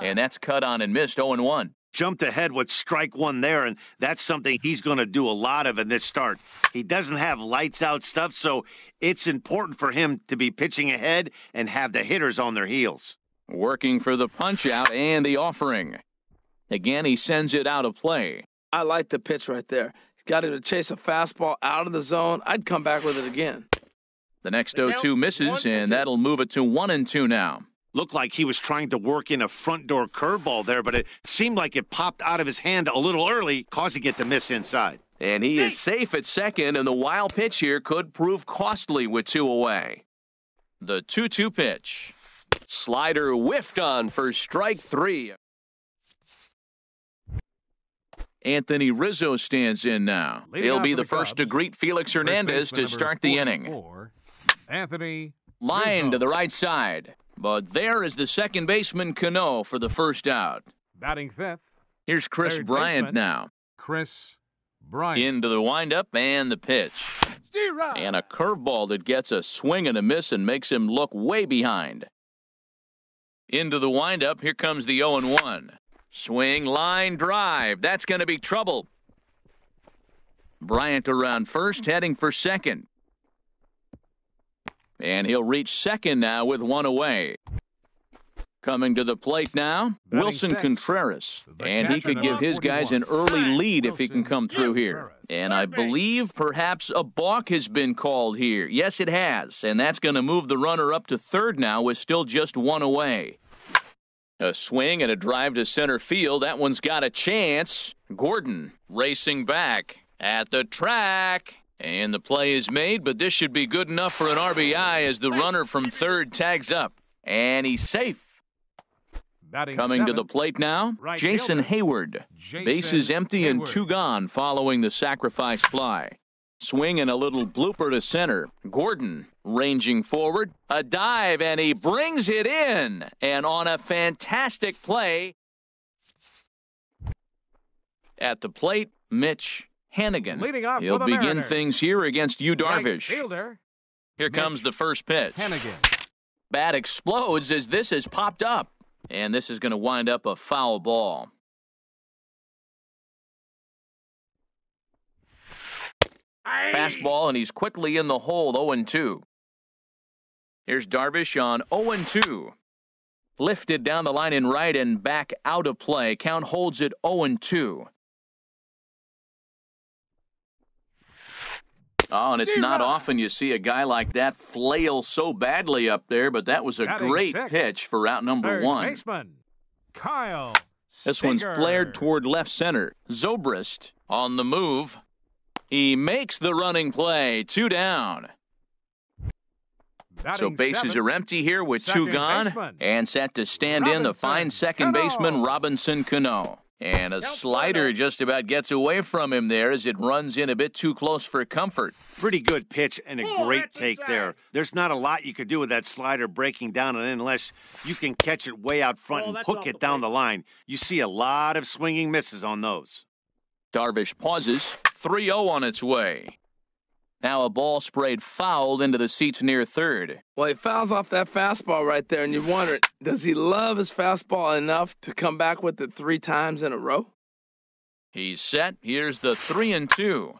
And that's cut on and missed, 0-1. Jumped ahead with strike one there, and that's something he's going to do a lot of in this start. He doesn't have lights-out stuff, so it's important for him to be pitching ahead and have the hitters on their heels. Working for the punch-out and the offering. Again, he sends it out of play. I like the pitch right there. He's got him to chase a fastball out of the zone. I'd come back with it again. The next 0-2 misses, and that'll move it to 1-2 now. Looked like he was trying to work in a front door curveball there, but it seemed like it popped out of his hand a little early, causing it to miss inside. And he is safe at second, and the wild pitch here could prove costly with 2 away. The 2-2 pitch. Slider whiffed on for strike 3. Anthony Rizzo stands in now. He'll be the first to greet Felix Hernandez to start the inning. Anthony Line to the right side. But there is the second baseman, Cano, for the first out. Batting fifth. Here's Chris Bryant now. Chris Bryant. Into the windup and the pitch. And a curveball that gets a swing and a miss and makes him look way behind. Into the windup, here comes the 0-1. Swing, line, drive. That's going to be trouble. Bryant around first, heading for second. And he'll reach second now with 1 away. Coming to the plate now, Wilson Contreras. And he could give his guys an early lead if he can come through here. And I believe perhaps a balk has been called here. Yes, it has. And that's going to move the runner up to third now with still just 1 away. A swing and a drive to center field. That one's got a chance. Gordon racing back at the track. And the play is made, but this should be good enough for an RBI as the runner from third tags up. And he's safe. Coming to the plate now, Jason Hayward. Bases empty and 2 gone following the sacrifice fly. Swing and a little blooper to center. Gordon ranging forward. A dive, and he brings it in. And on a fantastic play at the plate, Mitch Hanigan. He'll begin things here against Yu Darvish. Here comes the first pitch. Hanigan. Bat explodes as this is popped up. And this is going to wind up a foul ball. Fastball, and he's quickly in the hole, 0-2. Here's Darvish on 0-2. Lifted down the line in right and back out of play. Count holds it 0-2. Oh, and it's not often you see a guy like that flail so badly up there, but that was a great pitch for out number one. Baseman, Kyle This one's flared toward left center. Zobrist on the move. He makes the running play. 2 down. So bases are empty here with 2 gone. And set to stand in the fine second baseman, Robinson Cano. And a slider just about gets away from him there as it runs in a bit too close for comfort. Pretty good pitch and a great take there. There's not a lot you could do with that slider breaking down unless you can catch it way out front and hook it down the line. You see a lot of swinging misses on those. Darvish pauses. 3-0 on its way. Now a ball sprayed fouled into the seats near third. Well, he fouls off that fastball right there, and you wonder, does he love his fastball enough to come back with it 3 times in a row? He's set. Here's the 3-2.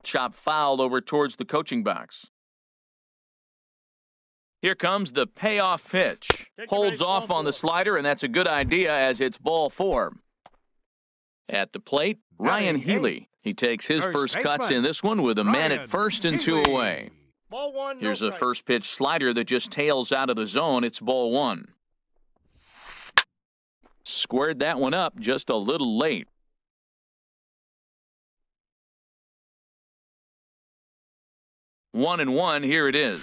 Chop fouled over towards the coaching box. Here comes the payoff pitch. Holds off on the slider, and that's a good idea as it's ball 4. At the plate, Ryan Healy. He takes his first cuts in this one with a man at first and 2 away. Here's a first pitch slider that just tails out of the zone. It's ball 1. Squared that one up just a little late. One and 1, here it is.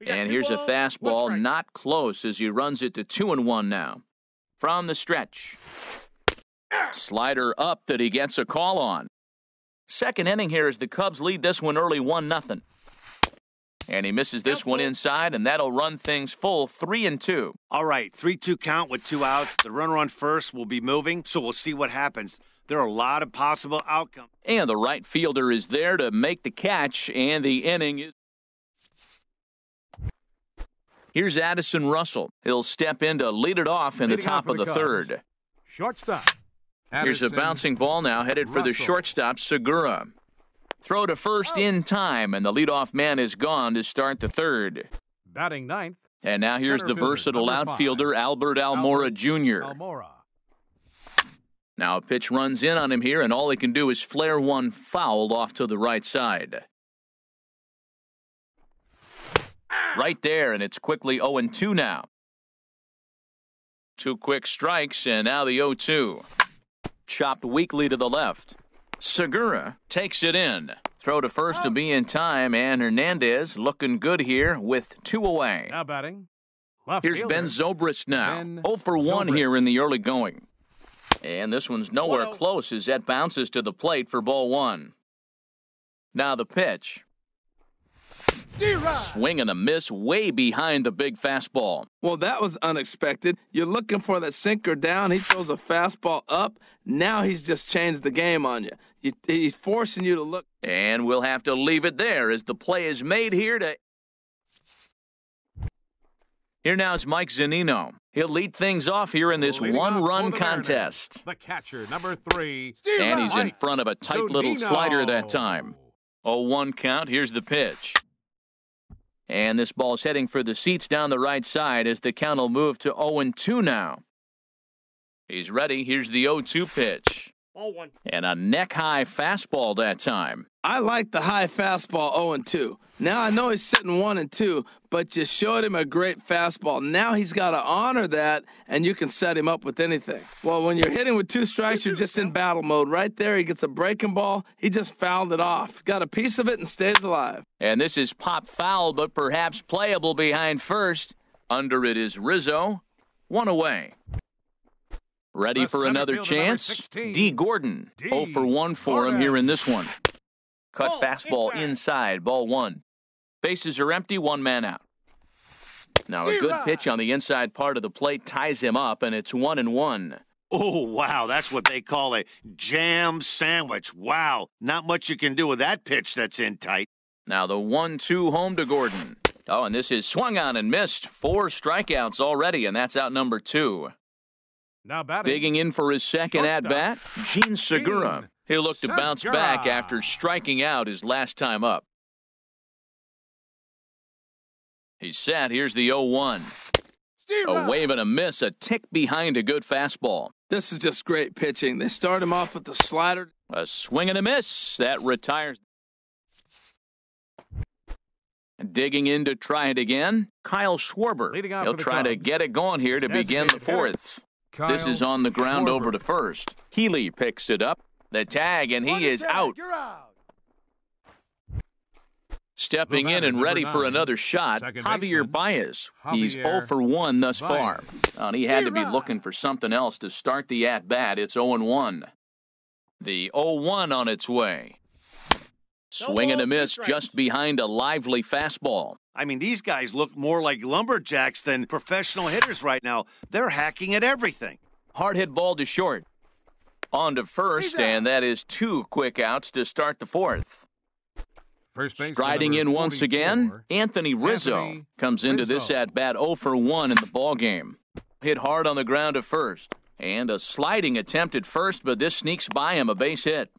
And here's a fastball not close as he runs it to 2-1 now. From the stretch. Slider up that he gets a call on. Second inning here as the Cubs lead this one early 1-0. And he misses this one inside, and that'll run things full 3-2. All right, 3-2 count with 2 outs. The runner on first will be moving, so we'll see what happens. There are a lot of possible outcomes. And the right fielder is there to make the catch, and the inning is... Here's Addison Russell. He'll step in to lead it off in the top of the third. Shortstop. Here's a bouncing ball now headed for the shortstop, Segura. Throw to first in time, and the leadoff man is gone to start the third. Batting ninth. And now here's the versatile outfielder, Albert Almora Jr. Now a pitch runs in on him here, and all he can do is flare one fouled off to the right side. Right there, and it's quickly 0-2 now. 2 quick strikes, and now the 0-2. Chopped weakly to the left. Segura takes it in. Throw to first to be in time, and Hernandez looking good here with 2 away. Now batting. Here's Ben Zobrist now. 0 for 1 here in the early going. And this one's nowhere close as that bounces to the plate for ball 1. Now the pitch. Swing and a miss way behind the big fastball. Well, that was unexpected. You're looking for that sinker down. He throws a fastball up. Now he's just changed the game on you. He's forcing you to look. And we'll have to leave it there as the play is made here to... Here now is Mike Zunino. He'll lead things off here in this one-run contest. The catcher, number 3. And he's in front of a tight little slider that time. 0-1 count. Here's the pitch. And this ball's heading for the seats down the right side as the count will move to 0-2 now. He's ready. Here's the 0-2 pitch. 0-1. And a neck-high fastball that time. I like the high fastball 0-2. Now I know he's sitting 1-2, but you showed him a great fastball. Now he's got to honor that, and you can set him up with anything. Well, when you're hitting with 2 strikes, you're just in battle mode. Right there, he gets a breaking ball. He just fouled it off. Got a piece of it and stays alive. And this is pop foul, but perhaps playable behind first. Under it is Rizzo. 1 away. Ready for another chance? D. Gordon. 0 for 1 for him here in this one. Cut fastball inside, ball one. Bases are empty, one man out. Now a good pitch on the inside part of the plate ties him up, and it's 1-1. Oh, wow, that's what they call a jam sandwich. Wow, not much you can do with that pitch that's in tight. Now the 1-2 home to Gordon. Oh, and this is swung on and missed. 4 strikeouts already, and that's out number 2. Now batting. Digging in for his second at-bat, Gene Segura. He'll look to bounce back after striking out his last time up. He's set. Here's the 0-1. A wave and a miss, a tick behind a good fastball. This is just great pitching. They start him off with the slider. A swing and a miss. That retires. Digging in to try it again, Kyle Schwarber. He'll try to get it going here to begin the fourth. This is on the ground over to first. Healy picks it up. The tag, and he is out. Stepping in and ready for another shot, Javier Baez. He's 0 for 1 thus far. He had to be looking for something else to start the at-bat. It's 0-1. The 0-1 on its way. Swing and a miss just behind a lively fastball. I mean, these guys look more like lumberjacks than professional hitters right now. They're hacking at everything. Hard hit ball to short. On to first, and that is 2 quick outs to start the fourth. Striding in once again, Anthony Rizzo comes into this at-bat 0 for 1 in the ballgame. Hit hard on the ground at first, and a sliding attempt at first, but this sneaks by him, a base hit.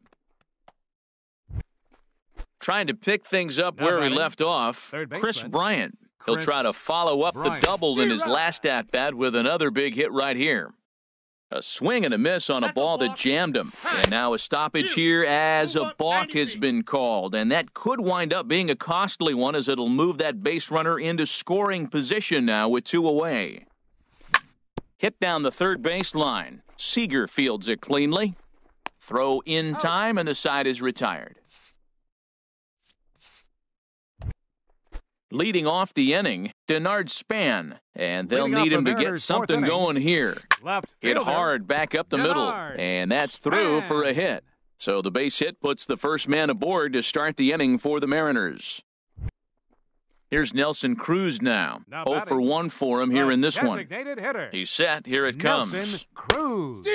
Trying to pick things up where he left off, Chris Bryant. He'll try to follow up the double in his last at-bat with another big hit right here. A swing and a miss on a ball that jammed him. And now a stoppage here as a balk has been called. And that could wind up being a costly one as it'll move that base runner into scoring position now with 2 away. Hit down the third baseline. Seager fields it cleanly. Throw in time, and the side is retired. Leading off the inning, Denard Span, and they'll need him to get something going here. Hit hard back up the middle, and that's through for a hit. So the base hit puts the first man aboard to start the inning for the Mariners. Here's Nelson Cruz now. 0 for 1 for him here in this one. He's set. Here it comes.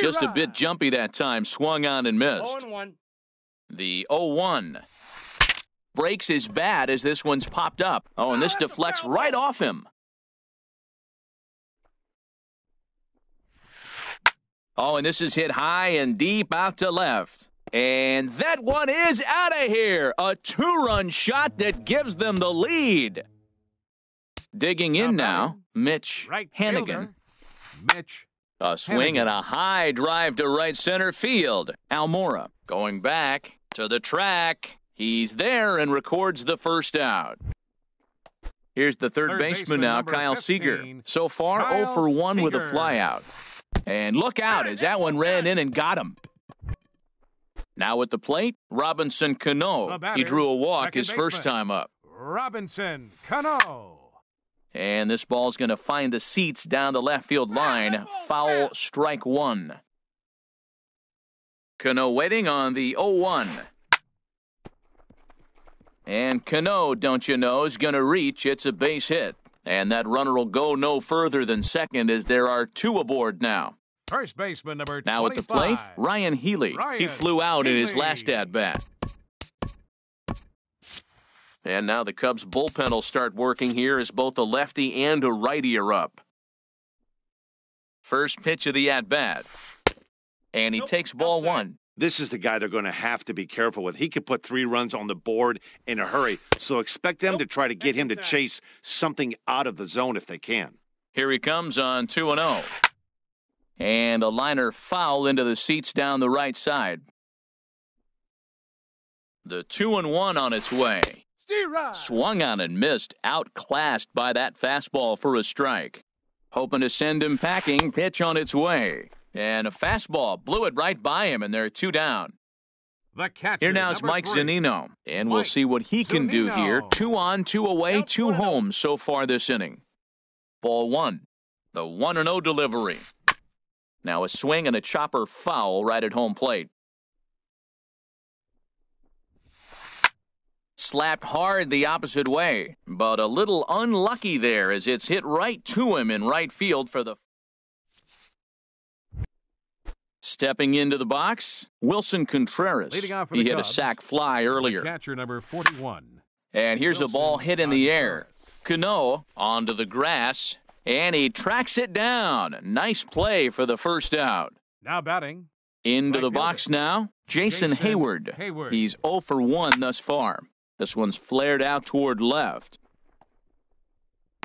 Just a bit jumpy that time. Swung on and missed. The 0-1. Breaks his bat as this one's popped up. Oh, and this deflects right off him. Oh, and this is hit high and deep out to left. And that one is out of here. A 2-run shot that gives them the lead. Digging in now, Mitch Hanigan. A swing and a high drive to right center field. Almora going back to the track. He's there and records the first out. Here's the third baseman now, Kyle Seager. So far, 0 for 1 with a flyout. And look out as that one ran in and got him. Now at the plate, Robinson Cano. He drew a walk his first time up. Robinson Cano. And this ball's going to find the seats down the left field line. Foul, strike 1. Cano waiting on the 0-1. And Cano, don't you know, is going to reach. It's a base hit. And that runner will go no further than second as there are 2 aboard now. First baseman number 25. Now at the plate, Ryan Healy. He flew out in his last at-bat. And now the Cubs bullpen will start working here as both a lefty and a righty are up. First pitch of the at-bat. And he takes ball 1. This is the guy they're going to have to be careful with. He could put 3 runs on the board in a hurry, so expect them to try to get him to chase something out of the zone if they can. Here he comes on 2-0. And a liner foul into the seats down the right side. The 2-1 on its way. Swung on and missed, outclassed by that fastball for a strike. Hoping to send him packing, pitch on its way. And a fastball blew it right by him, and they're 2 down. Here now is Mike Zunino, and we'll see what he can do here. 2 on, 2 away, 2 home so far this inning. Ball 1, the 1-0 delivery. Now a swing and a chopper foul right at home plate. Slapped hard the opposite way, but a little unlucky there as it's hit right to him in right field for the... Stepping into the box, Wilson Contreras. He hit Cubs, a sac fly earlier. Catcher number 41. And here's a ball hit in the air. Cano onto the grass, and he tracks it down. Nice play for the first out. Now batting. Into Right the fielder. box now, Jason Hayward. He's 0 for 1 thus far. This one's flared out toward left.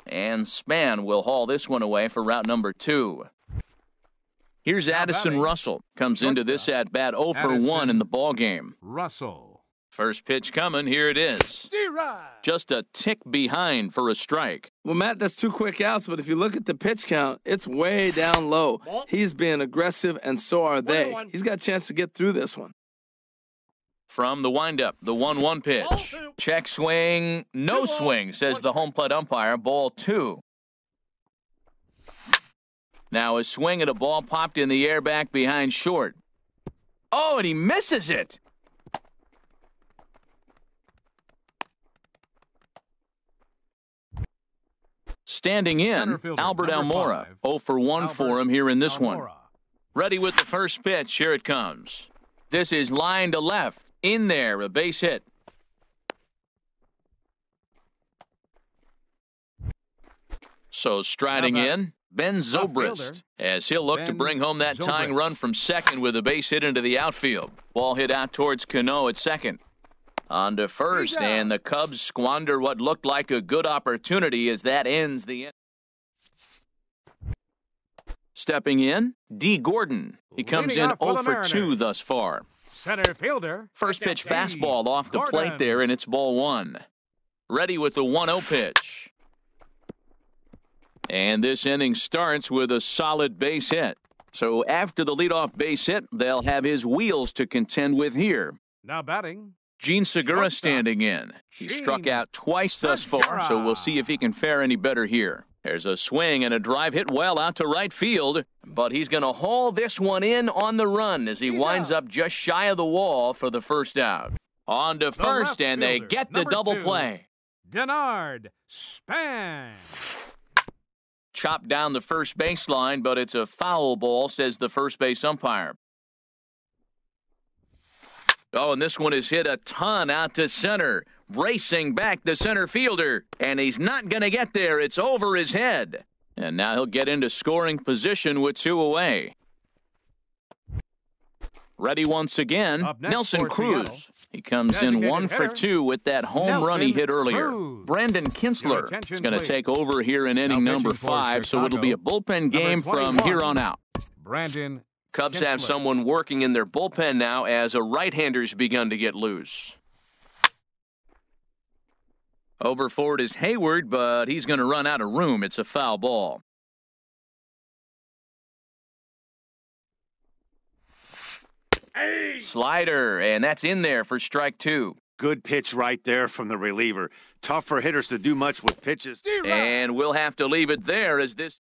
And Span will haul this one away for route number 2. Here's Addison Russell. Comes into this at-bat 0 for 1 in the ballgame. Russell. First pitch coming. Here it is. Just a tick behind for a strike. Well, Matt, that's 2 quick outs, but if you look at the pitch count, it's way down low. He's being aggressive, and so are they. He's got a chance to get through this one. From the windup, the 1-1 pitch. Check swing, no swing, says the home plate umpire. Ball 2. Now a swing at a ball popped in the air back behind short. Oh, and he misses it. Standing in, Albert Almora. 0 for 1 for him here in this one. Ready with the first pitch. Here it comes. This is line to left. In there, a base hit. So striding in, Ben Zobrist, as he'll look to bring home that tying run from second with a base hit into the outfield. Ball hit out towards Cano at second. On to first, and the Cubs squander what looked like a good opportunity as that ends the inning. Stepping in, D. Gordon. He comes in 0 for 2 thus far. Center fielder. First pitch fastball off the plate there, and it's ball 1. Ready with the 1-0 pitch. And this inning starts with a solid base hit. So after the leadoff base hit, they'll have his wheels to contend with here. Now batting. Gene Segura standing in. He struck out twice thus far, so we'll see if he can fare any better here. There's a swing and a drive hit well out to right field, but he's going to haul this one in on the run as he winds up just shy of the wall for the first out. On to first, and they get the double play. Denard Span. Chopped down the first baseline, but it's a foul ball, says the first base umpire. Oh, and this one is hit a ton out to center. Racing back the center fielder, and he's not going to get there. It's over his head. And now he'll get into scoring position with 2 away. Ready once again, Nelson Cruz. He comes in 1 for 2 with that home run he hit earlier. Brandon Kinsler is going to take over here in inning number 5, so it'll be a bullpen game from here on out. Brandon Cubs have someone working in their bullpen now as a right-hander's begun to get loose. Over forward is Hayward, but he's going to run out of room. It's a foul ball. Slider, and that's in there for strike 2. Good pitch right there from the reliever. Tough for hitters to do much with pitches. And we'll have to leave it there as this...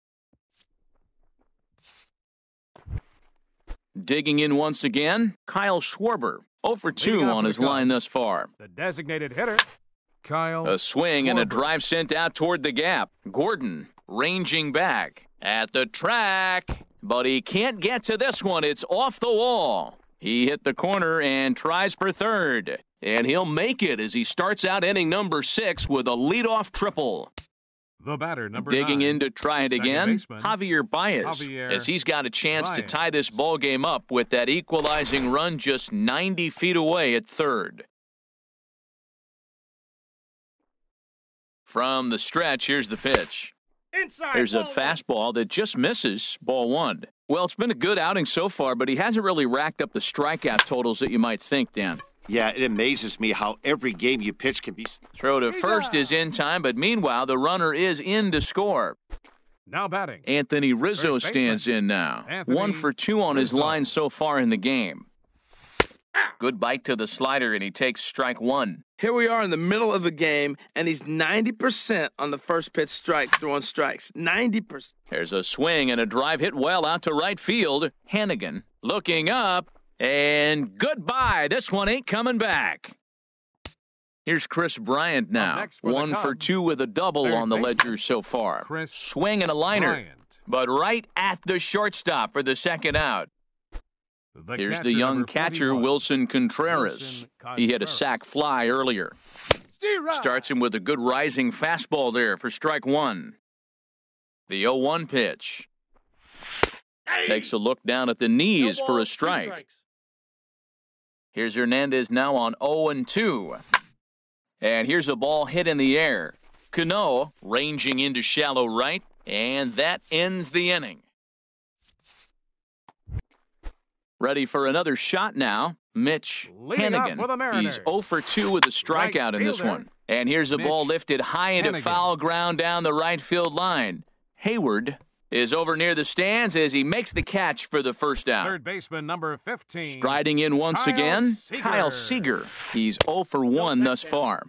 Digging in once again, Kyle Schwarber. 0 for 2 on his line thus far. The designated hitter, Kyle A swing Schwarber. and a drive sent out toward the gap. Gordon ranging back at the track, but he can't get to this one. It's off the wall. He hit the corner and tries for third. And he'll make it as he starts out inning number 6 with a leadoff triple. The batter, number Digging 9. in to try it again, baseman, Javier Baez, as he's got a chance to tie this ball game up with that equalizing run just 90 feet away at third. From the stretch, here's the pitch. There's a fastball that just misses, ball 1. Well, it's been a good outing so far, but he hasn't really racked up the strikeout totals that you might think, Dan. Yeah, it amazes me how every game you pitch can be... Throw to first is in time, but meanwhile, the runner is in to score. Now batting. Anthony Rizzo First stands in now. 1 for 2 on his line so far in the game. Good bite to the slider, and he takes strike 1. Here we are in the middle of the game, and he's 90% on the first pitch strike, throwing strikes. 90%. There's a swing and a drive hit well out to right field. Hannigan looking up, and goodbye. This one ain't coming back. Here's Chris Bryant now. 1 for 2 with a double on the ledger so far. Swing and a liner, but right at the shortstop for the second out. Here's the young catcher, Wilson Contreras. He hit a sac fly earlier. Starts him with a good rising fastball there for strike one. The 0-1 pitch. Takes a look down at the knees for a strike. Here's Hernandez now on 0-2. And here's a ball hit in the air. Cano ranging into shallow right, and that ends the inning. Ready for another shot now, Mitch Hennigan. He's 0 for 2 with a strikeout in this one. And here's a ball lifted high into foul ground down the right field line. Hayward is over near the stands as he makes the catch for the first out. Third baseman number 15. Striding in once again, Kyle Seager. He's 0 for 1 thus far.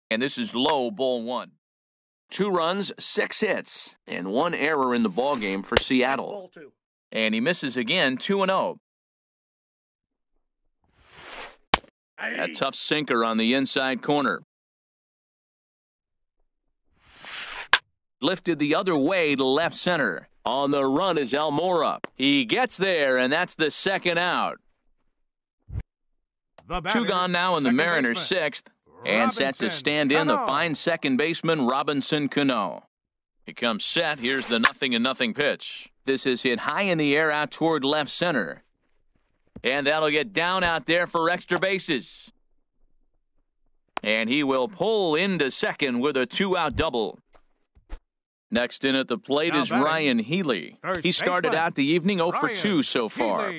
And this is low, ball 1. 2 runs, 6 hits, and 1 error in the ballgame for Seattle. And he misses again, 2-0. A tough sinker on the inside corner. Lifted the other way to left center. On the run is Almora. He gets there, and that's the second out. 2 gone now in the Mariners' 6th. And set to stand in the fine second baseman, Robinson Cano. He comes set. Here's the 0-0 pitch. This is hit high in the air out toward left center. And that'll get down out there for extra bases. And he will pull into second with a 2-out double. Next in at the plate is Ryan Healy. He started out the evening 0 for 2 so far.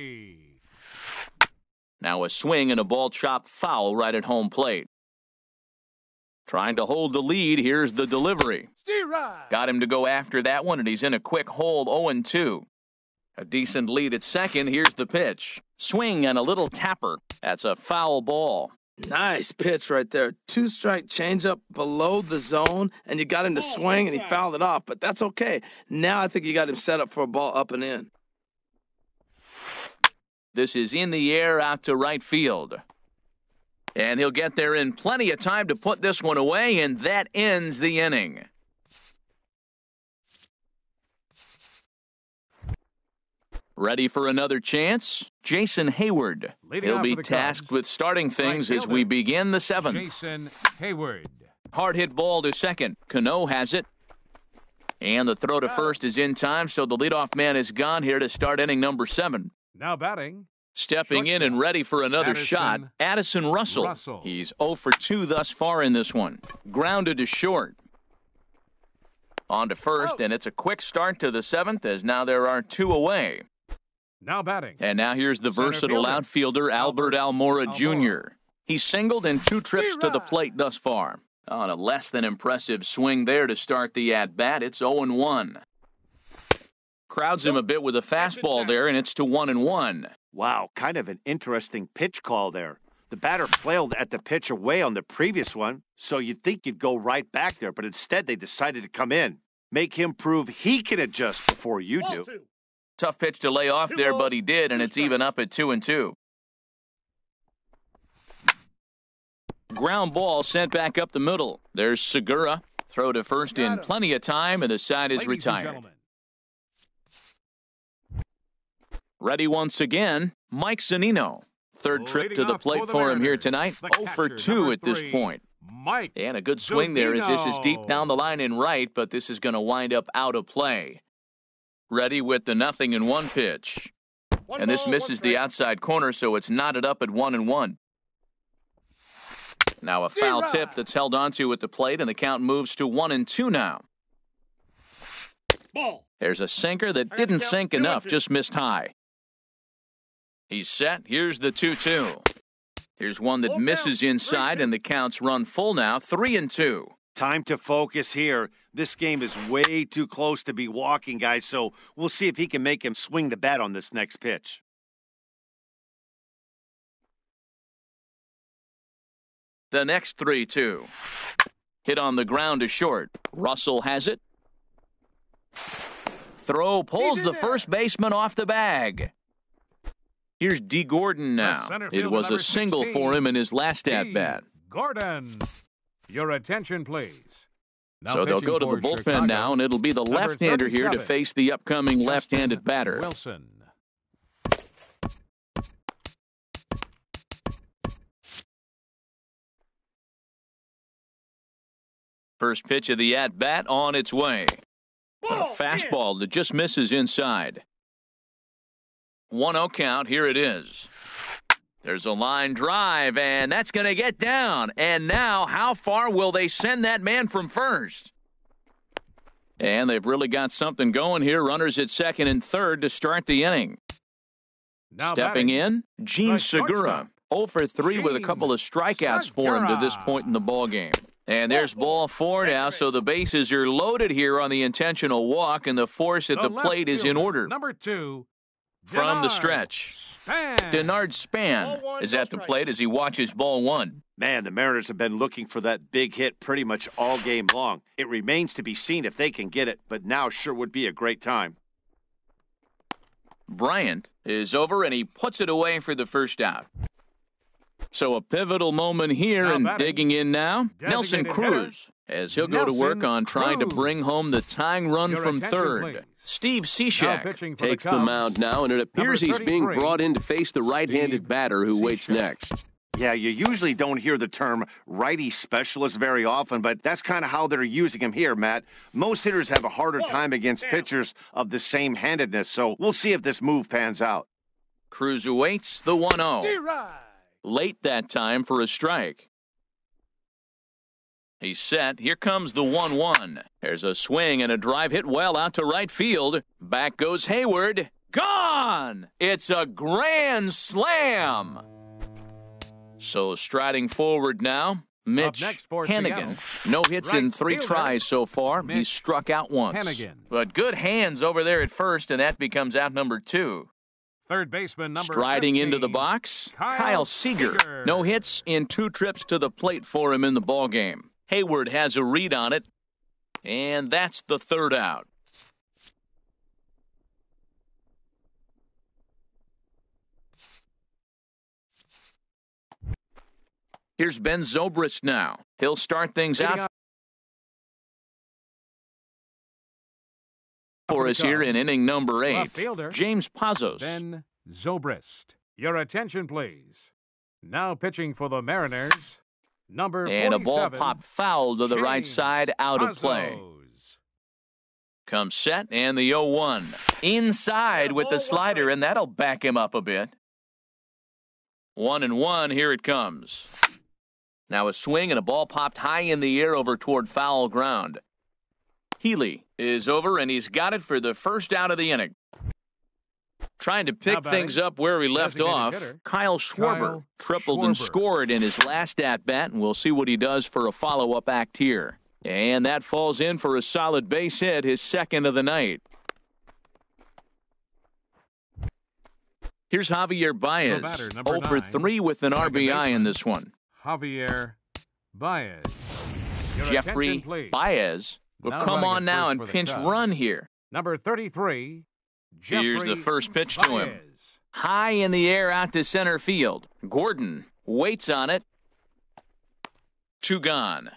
Now a swing and a ball chopped foul right at home plate. Trying to hold the lead. Here's the delivery. Got him to go after that one, and he's in a quick hole, 0-2. A decent lead at second. Here's the pitch. Swing and a little tapper. That's a foul ball. Nice pitch right there. 2-strike changeup below the zone, and you got him to swing, and he fouled it off, but that's okay. Now I think you got him set up for a ball up and in. This is in the air out to right field. And he'll get there in plenty of time to put this one away, and that ends the inning. Ready for another chance? Jason Hayward. He'll be tasked with starting things as we begin the 7th. Jason Hayward. Hard hit ball to second. Cano has it. And the throw to first is in time, so the leadoff man is gone here to start inning number 7. Now batting. Stepping in and ready for another shot, Addison Russell. He's 0 for 2 thus far in this one. Grounded to short. On to first, and it's a quick start to the 7th as now there are 2 away. Now batting. And now here's the versatile outfielder, Albert Almora Jr. He's singled in 2 trips to the plate thus far. On a less than impressive swing there to start the at-bat, it's 0-1. Crowds him a bit with a fastball there, and it's to 1-1. Wow, kind of an interesting pitch call there. The batter flailed at the pitch away on the previous one, so you'd think you'd go right back there, but instead they decided to come in. Make him prove he can adjust before you do. Tough pitch to lay off there, but he did, and it's even up at 2-2. Ground ball sent back up the middle. There's Segura. Throw to first in plenty of time, and the side is retired. Ready once again, Mike Zunino. Third trip to the plate for him here tonight. 0 for 2 at this point. And a good swing there as this is deep down the line in right, but this is going to wind up out of play. Ready with the 0-1 pitch. And this misses the outside corner, so it's knotted up at 1-1. Now a foul tip that's held onto at the plate, and the count moves to 1-2 now. There's a sinker that didn't sink enough, just missed high. He's set. Here's the 2-2. Here's one that misses inside, and the count's run full now, 3-2. Time to focus here. This game is way too close to be walking, guys, so we'll see if he can make him swing the bat on this next pitch. The next 3-2. Hit on the ground to short. Russell has it. Throw pulls the first baseman off the bag. Here's D. Gordon now. It was a single for him in his last at-bat. Gordon, your attention, please. So they'll go to the bullpen now, and it'll be the left-hander here to face the upcoming left-handed batter. Wilson. First pitch of the at-bat on its way. A fastball that just misses inside. 1-0 count. Here it is. There's a line drive, and that's going to get down. And now, how far will they send that man from first? And they've really got something going here. Runners at second and third to start the inning. Now Stepping in, Gene the Segura. 0 for 3 with a couple of strikeouts for him to this point in the ballgame. And there's ball 4 now, so the bases are loaded here on the intentional walk, and the force at the plate is in order. Number 2, From the stretch, Denard Span is at the plate as he watches ball 1. Man, the Mariners have been looking for that big hit pretty much all game long. It remains to be seen if they can get it, but now sure would be a great time. Bryant is over, and he puts it away for the first out. So a pivotal moment here, and digging in now, Nelson Cruz, as he'll go to work on trying to bring home the tying run from third. Steve Cishek takes the mound now, and it appears he's being brought in to face the right-handed batter who waits next. Yeah, you usually don't hear the term righty specialist very often, but that's kind of how they're using him here, Matt. Most hitters have a harder time against pitchers of the same handedness, so we'll see if this move pans out. Cruz awaits the 1-0. Late that time for a strike. He's set. Here comes the 1-1. There's a swing and a drive hit well out to right field. Back goes Hayward. Gone! It's a grand slam. So striding forward now, Mitch Hanigan. No hits in 3 tries so far. He's struck out once. But good hands over there at first, and that becomes out number 2. Third baseman number Striding 15, into the box, Kyle Seager. No hits in 2 trips to the plate for him in the ballgame. Hayward has a read on it, and that's the 3rd out. Here's Ben Zobrist now. He'll start things out for us here in inning number 8. James Pazos. Ben Zobrist. Your attention, please. Now pitching for the Mariners, number 47. And a ball popped foul to the right side, out of play. Comes set, and the 0-1. Inside with the slider, and that'll back him up a bit. 1-1, here it comes. Now a swing and a ball popped high in the air over toward foul ground. Healy is over, and he's got it for the first out of the inning. Trying to pick things up where he left off, Kyle Schwarber tripled and scored in his last at-bat, and we'll see what he does for a follow-up act here. And that falls in for a solid base hit, his 2nd of the night. Here's Javier Baez, 0 for 3 with an RBI in this one. Javier Baez. Jeffrey Baez will come on now and pinch run here. Number 33. Here's the first pitch to him. High in the air out to center field. Gordon waits on it. 2 gone.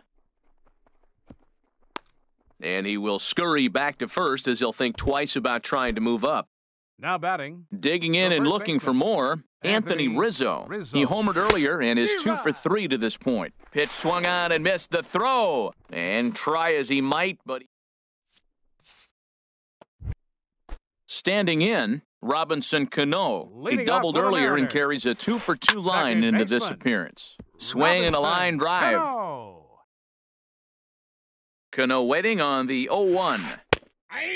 And he will scurry back to first as he'll think twice about trying to move up. Now batting. Digging in and looking for more, Anthony Rizzo. He homered earlier and is 2 for 3 to this point. Pitch swung on and missed the throw. And try as he might, but standing in, Robinson Cano. He doubled earlier and carries a 2 for 2 line into this appearance. Swing and a line drive. Cano waiting on the 0-1.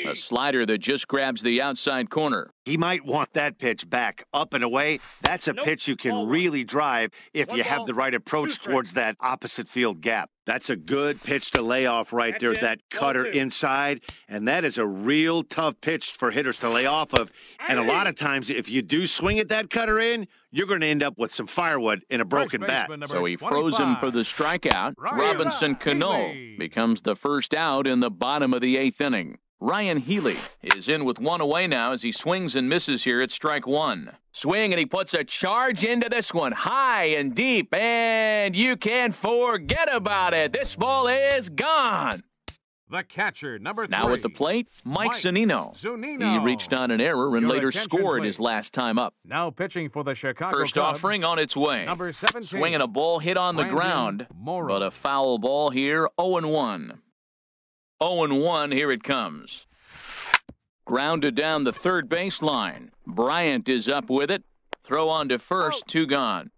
A slider that just grabs the outside corner. He might want that pitch back, up and away. That's a pitch you can really drive if you have the right approach towards that opposite field gap. That's a good pitch to lay off right there, that cutter inside. And that is a real tough pitch for hitters to lay off of. And a lot of times, if you do swing at that cutter in, you're going to end up with some firewood in a broken bat. So he froze him for the strikeout. Robinson Cano becomes the first out in the bottom of the 8th inning. Ryan Healy is in with one away now as he swings and misses here at strike one. Swing, and he puts a charge into this one, high and deep, and you can forget about it. This ball is gone. The catcher, number 3. Now at the plate, Mike Zunino. He reached on an error and later scored his last time up. Now pitching for the Chicago First Cubs, offering on its way. number 17. Swinging a ball hit on the ground, but a foul ball here, 0-1. 0-1, here it comes. Grounded down the third baseline. Bryant is up with it. Throw on to first, 2 gone.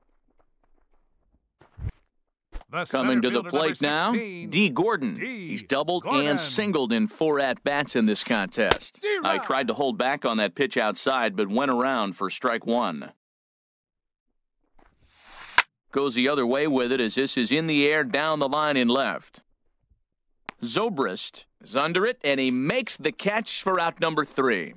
Coming to the plate now, D. Gordon. He's doubled and singled in 4 at-bats in this contest. I tried to hold back on that pitch outside, but went around for strike one. Goes the other way with it as this is in the air down the line in left. Zobrist is under it, and he makes the catch for out number 3.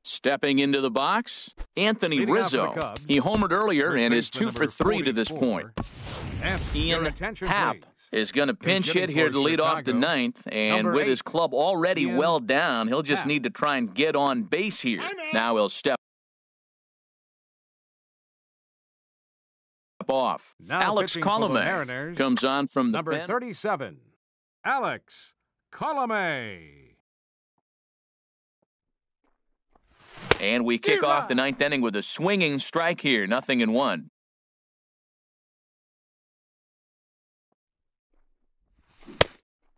Stepping into the box, Anthony Rizzo. He homered earlier and is 2 for 3 to this point. Ian Happ is going to pinch hit here to lead off the 9th, and with his club already well down, he'll just need to try and get on base here. Now he'll step off. Alex Colomé comes on from the number pen. 37, Alex Colomé. And we kick off the 9th inning with a swinging strike here, 0-1.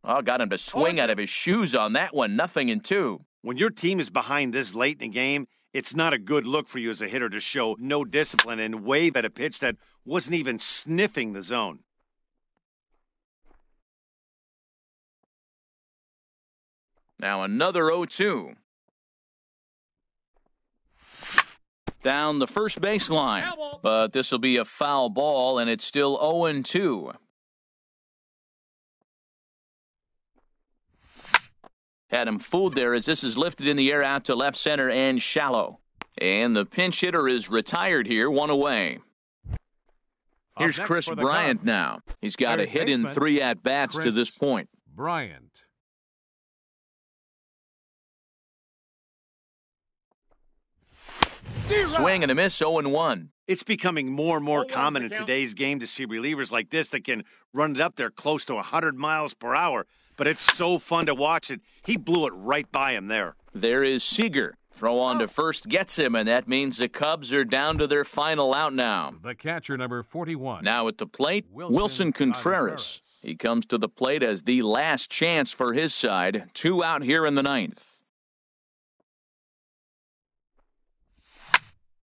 Oh, got him to swing out of his shoes on that one, 0-2. When your team is behind this late in the game, it's not a good look for you as a hitter to show no discipline and wave at a pitch that wasn't even sniffing the zone. Now another 0-2. Down the first baseline, but this will be a foul ball, and it's still 0-2. Had him fooled there as this is lifted in the air out to left center and shallow. And the pinch hitter is retired here, 1 away. Here's Chris Bryant now. He's got a hit in 3 at-bats to this point. Bryant. Swing and a miss, 0-1. It's becoming more and more common in today's game to see relievers like this that can run it up there close to 100 miles per hour. But it's so fun to watch it. He blew it right by him there. There is Seager. Throw on to first gets him, and that means the Cubs are down to their final out now. The catcher, number 41. Now at the plate, Wilson Contreras. He comes to the plate as the last chance for his side. 2 out here in the 9th.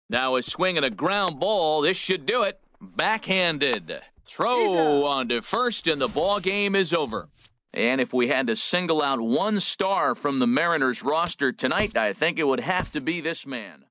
Now a swing and a ground ball. This should do it. Backhanded. Throw on to first, and the ball game is over. And if we had to single out one star from the Mariners roster tonight, I think it would have to be this man.